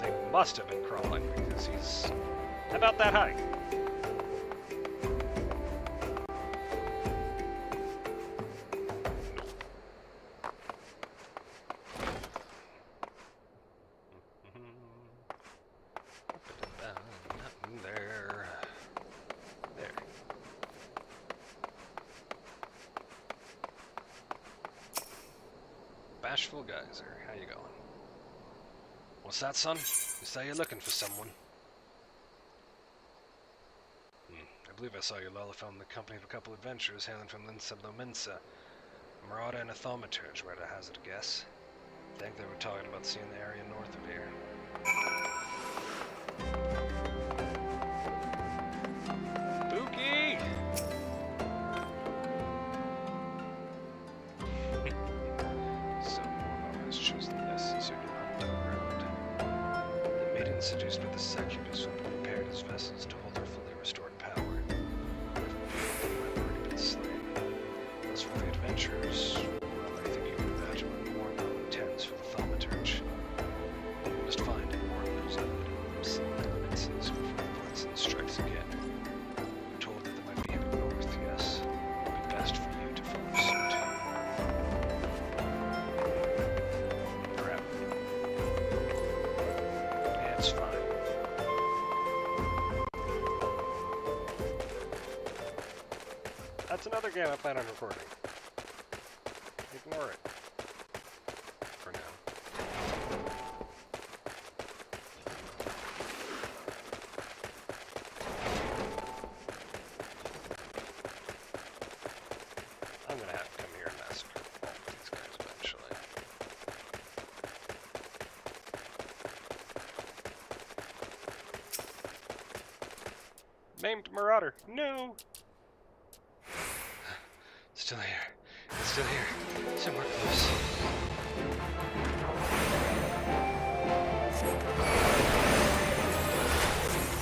They must have been crawling because he's about that high. Nothing there. There. Bashful Geyser, how you going? What's that, son? You say you're looking for someone. I believe I saw your Lullaphone in the company of a couple adventurers hailing from Linsa Lominsa. A marauder and a thaumaturge were at a hazard guess. I think they were talking about seeing the area north of here. Spooky! So Mormo has chosen this as your new hunting ground. The maidens seduced with the succubus will be prepared as vessels to hold their fully restored power. I've already been slain. As for the adventurers, well, I think you can imagine what Mormo intends for the thaumaturge. We must find and warn those limits before the Blitzen strikes again. We're told that they might be headed north, yes. It would be best for you to follow suit. Crap. Yeah, it's fine. That's another game I plan on recording. Ignore it. For now. I'm gonna have to come here and massacre all of these guys eventually. Maimed Marauder. No! Still here. It's Still here. Somewhere close.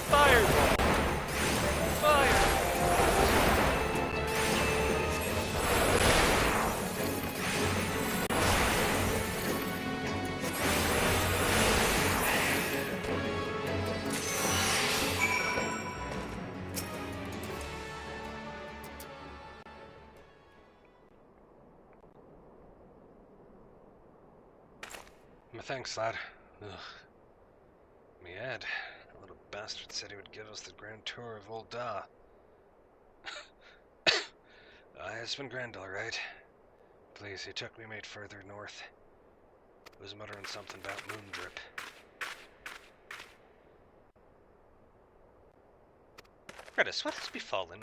Fireball! Fire! Thanks, lad. Ugh. Me head. The little bastard said he would give us the grand tour of Old Da. It's been grand, all right. Please, he took me mate further north. He was muttering something about moon drip. Redis, what has befallen?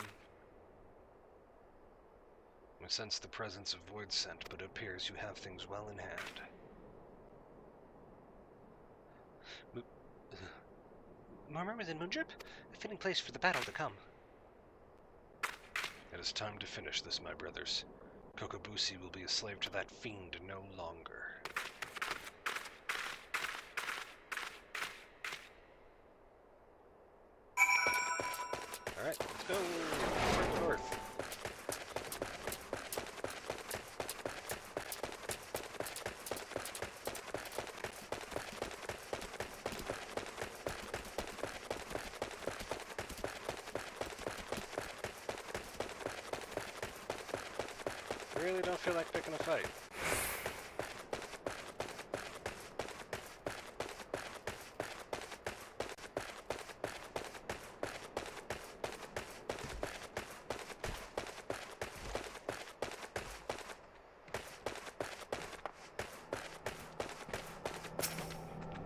I sense the presence of void scent, but it appears you have things well in hand. More murmurs in Moondrip? A fitting place for the battle to come. It is time to finish this, my brothers. Kokobusi will be a slave to that fiend no longer. Alright, let's go north. Really don't feel like picking a fight.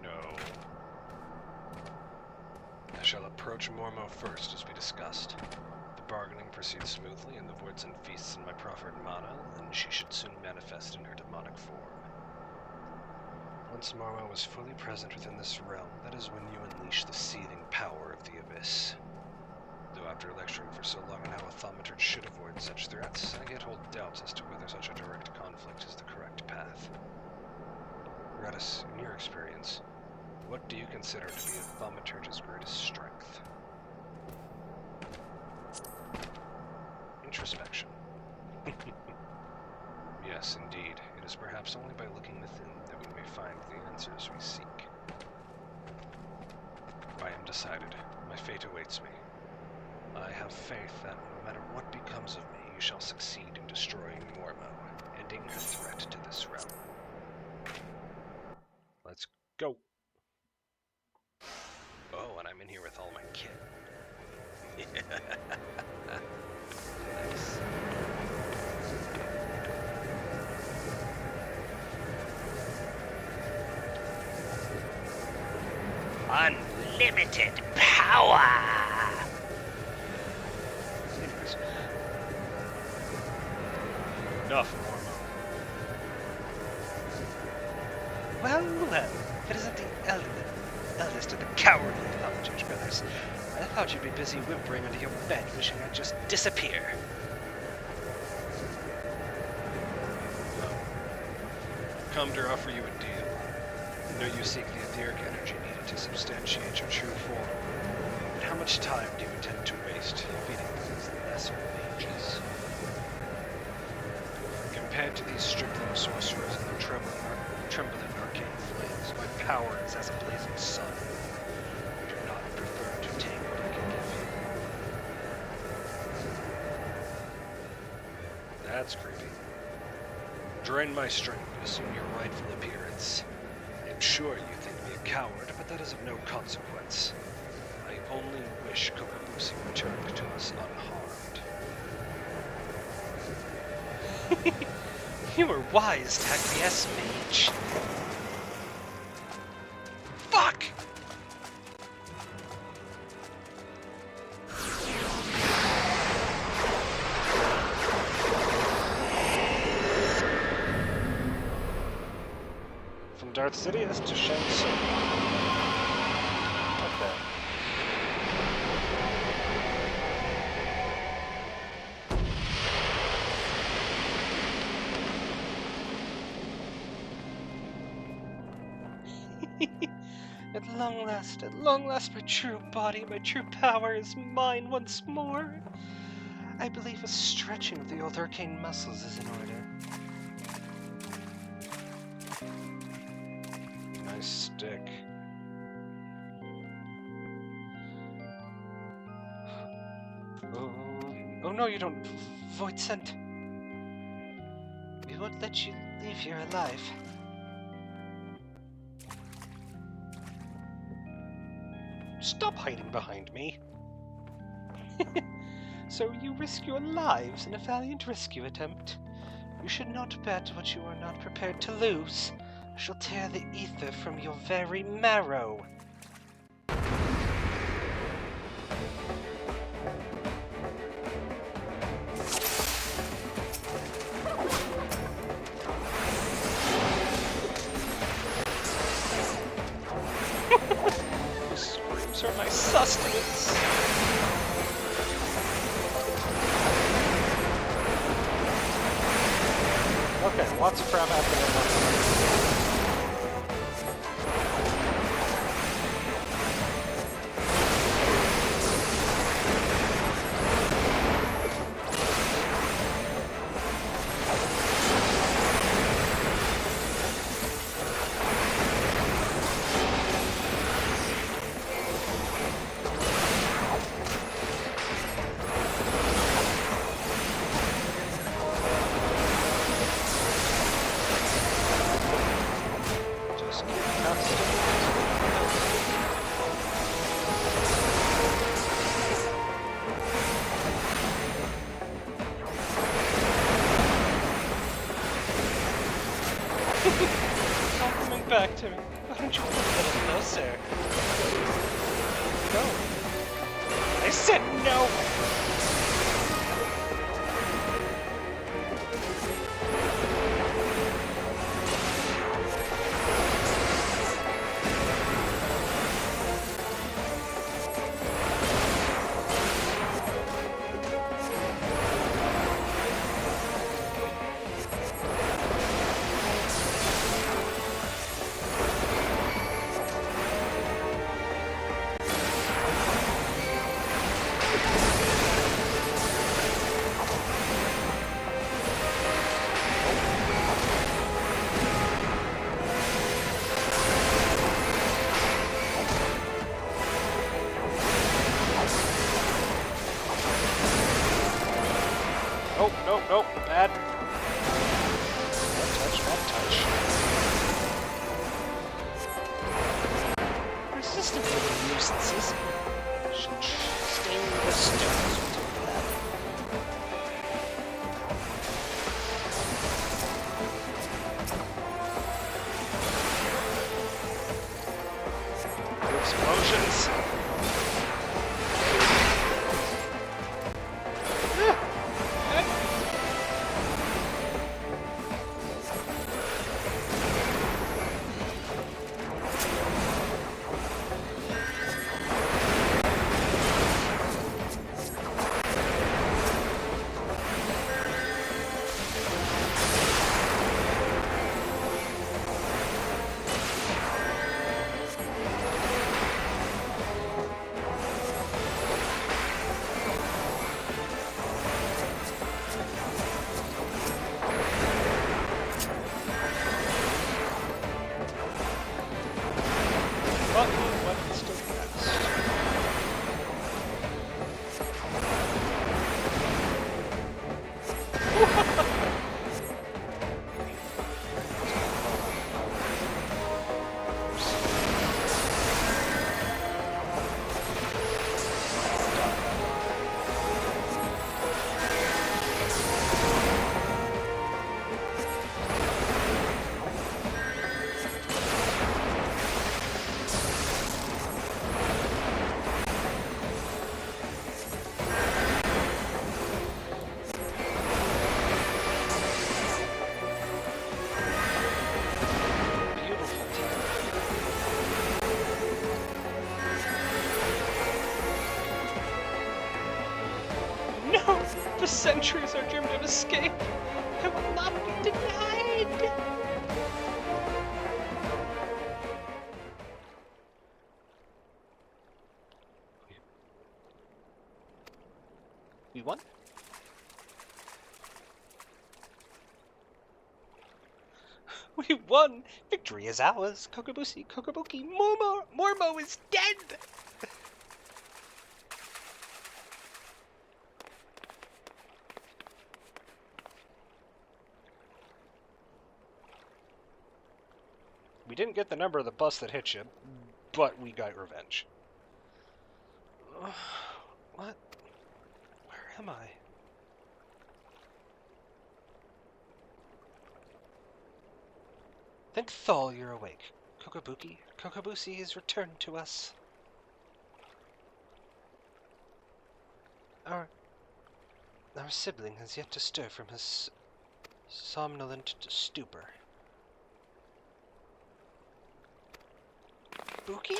No. I shall approach Mormo first, as we discussed. Bargaining proceeds smoothly, and the Voidson feasts in my proffered mana, and she should soon manifest in her demonic form. Once Mormo is fully present within this realm, that is when you unleash the seething power of the Abyss. Though after lecturing for so long on how a thaumaturge should avoid such threats, I yet hold doubts as to whether such a direct conflict is the correct path. Redis, in your experience, what do you consider to be a thaumaturge's greatest strength? Introspection. Yes, indeed. It is perhaps only by looking within that we may find the answers we seek. I am decided. My fate awaits me. I have faith that no matter what becomes of me, you shall succeed in destroying Mormo, ending her threat to this realm. Let's go. Oh, and I'm in here with all my kit. Nice. Unlimited power! Anyways. Enough, Mormo. Well, if it isn't the eldest of the cowardly thaumaturge brothers, I thought you'd be busy whimpering under your bed, wishing I'd just disappear. Come to offer you a deal. I know you seek the etheric energy needed to substantiate your true form. But how much time do you intend to waste feeding these lesser mages? Compared to these stripling sorcerers and their trembling arcane flames, my power is as a blazing sun. I do not prefer to take what I can give you. That's creepy. Drain my strength and assume your rightful appearance. I am sure you think me a coward, but that is of no consequence. I only wish Kokobusi returned to us unharmed. You were wise to acquiesce, mage. Fuck! From Darth Sidious to Shang Tsung. Okay. At long last, my true body, my true power is mine once more. I believe a stretching of the old arcane muscles is in order. Nice stick. Oh no, you don't. Void scent. We won't let you leave here alive. Stop hiding behind me. So you risk your lives in a valiant rescue attempt? You should not bet what you are not prepared to lose. I shall tear the ether from your very marrow. Your screams are my sustenance. Okay, lots of crap happening at once. Just keep It's all coming back to me. Why don't you come a little closer? No. I said no! Oh, no, bad. Bad touch. Resistant little nuisances. Should stain the stones with your blood. Explosions. But weapons still fast. No! The sentries are doomed to escape! I will not be denied! We won? We won! Victory is ours! Kokobushi, Kokobuki, Mormo is dead! We didn't get the number of the bus that hit you, but we got revenge. What? Where am I? Thank Thal you're awake. Kokobushi is returned to us. Our sibling has yet to stir from his somnolent stupor. Buki?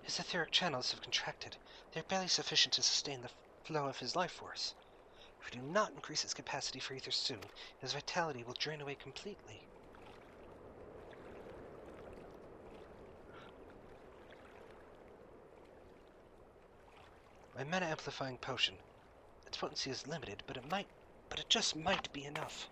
His etheric channels have contracted. They are barely sufficient to sustain the flow of his life force. If we do not increase its capacity for ether soon, his vitality will drain away completely. My mana amplifying potion. Its potency is limited, but it just might be enough.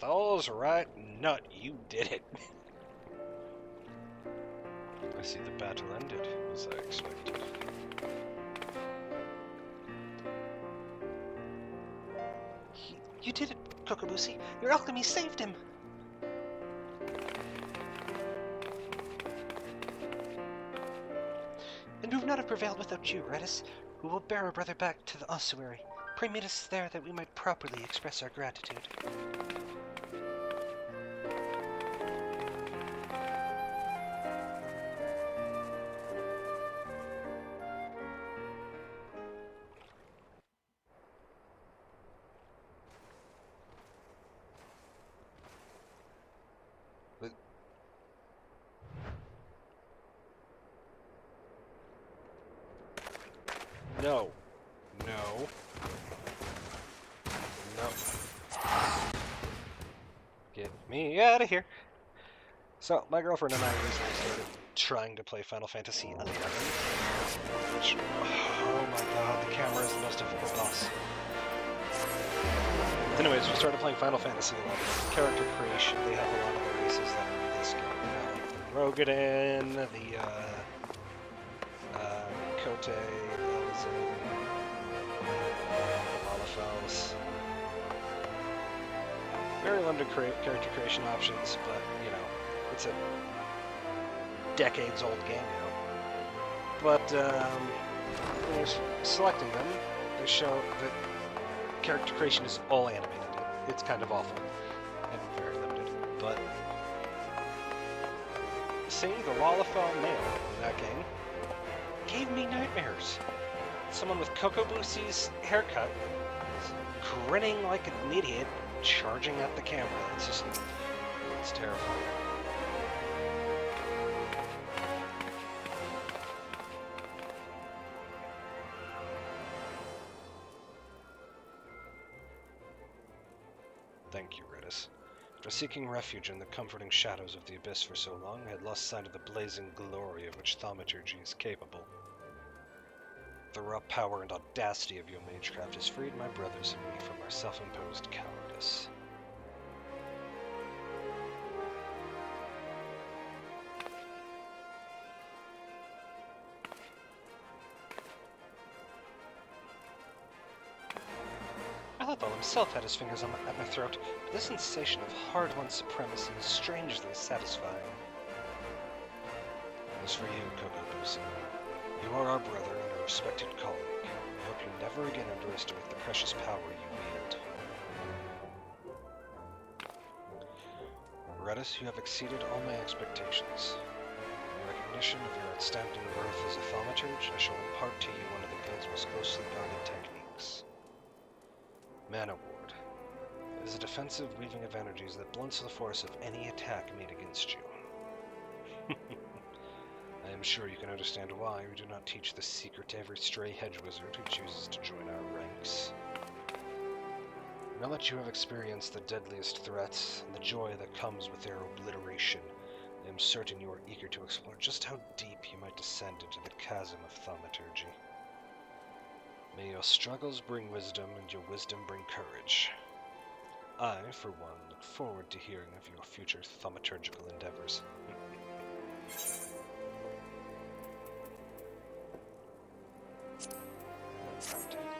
Thal's right, nut, you did it. I see the battle ended, as I expected. You did it, Kokobushi. Your alchemy saved him. And we would not have prevailed without you, Redis, who will bear our brother back to the ossuary. Pray meet us there that we might properly express our gratitude. No. No. No. Get me out of here. So, my girlfriend and I recently started trying to play Final Fantasy XI. Which, oh my god, the camera is the most difficult boss. Anyways, we started playing Final Fantasy XI. Character creation, they have a lot of the races that are in this game. Rogadin, the Kote, Lalafels. Very limited character creation options, but, you know, it's a decades-old game now. But, when you're selecting them, they show that character creation is all animated. It's kind of awful and very limited, but seeing the Lalafell male in that game gave me nightmares. Someone with Kokobushi's haircut, grinning like an idiot, charging at the camera. It's terrifying. Thank you, Redis. After seeking refuge in the comforting shadows of the abyss for so long, I had lost sight of the blazing glory of which thaumaturgy is capable. The raw power and audacity of your magecraft has freed my brothers and me from our self-imposed cowardice. Alathal himself had his fingers at my throat, but the sensation of hard-won supremacy is strangely satisfying. As for you, Kokobushi, you are our brother and a respected colleague. I hope you never again underestimate the precious power you wield. Redis, you have exceeded all my expectations. In recognition of your outstanding worth as a thaumaturge, I shall impart to you one of the guild's most closely guarded techniques. Mana Ward. It is a defensive weaving of energies that blunts the force of any attack made against you. I am sure you can understand why we do not teach this secret to every stray hedge wizard who chooses to join our ranks. Now that you have experienced the deadliest threats and the joy that comes with their obliteration, I am certain you are eager to explore just how deep you might descend into the chasm of thaumaturgy. May your struggles bring wisdom and your wisdom bring courage. I, for one, look forward to hearing of your future thaumaturgical endeavors.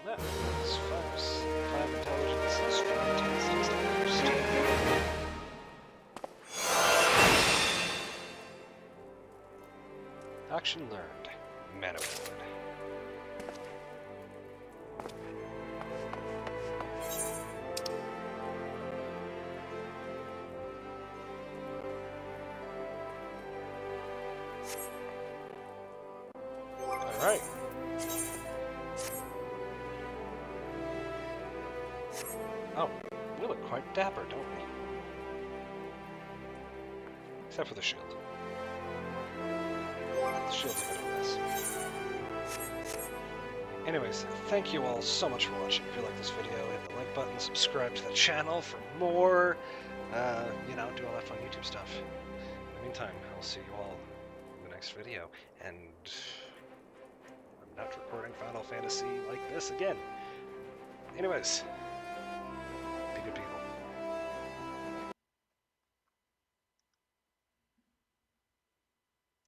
That is 5 intelligence and strong taste understand. Action learned. Mana Ward. Alright. Oh, we look quite dapper, don't we? Except for the shield. The shield's a bit of a mess. Anyways, thank you all so much for watching. If you like this video, hit the like button, subscribe to the channel for more, do all that fun YouTube stuff. In the meantime, I'll see you all in the next video, and I'm not recording Final Fantasy like this again. Anyways,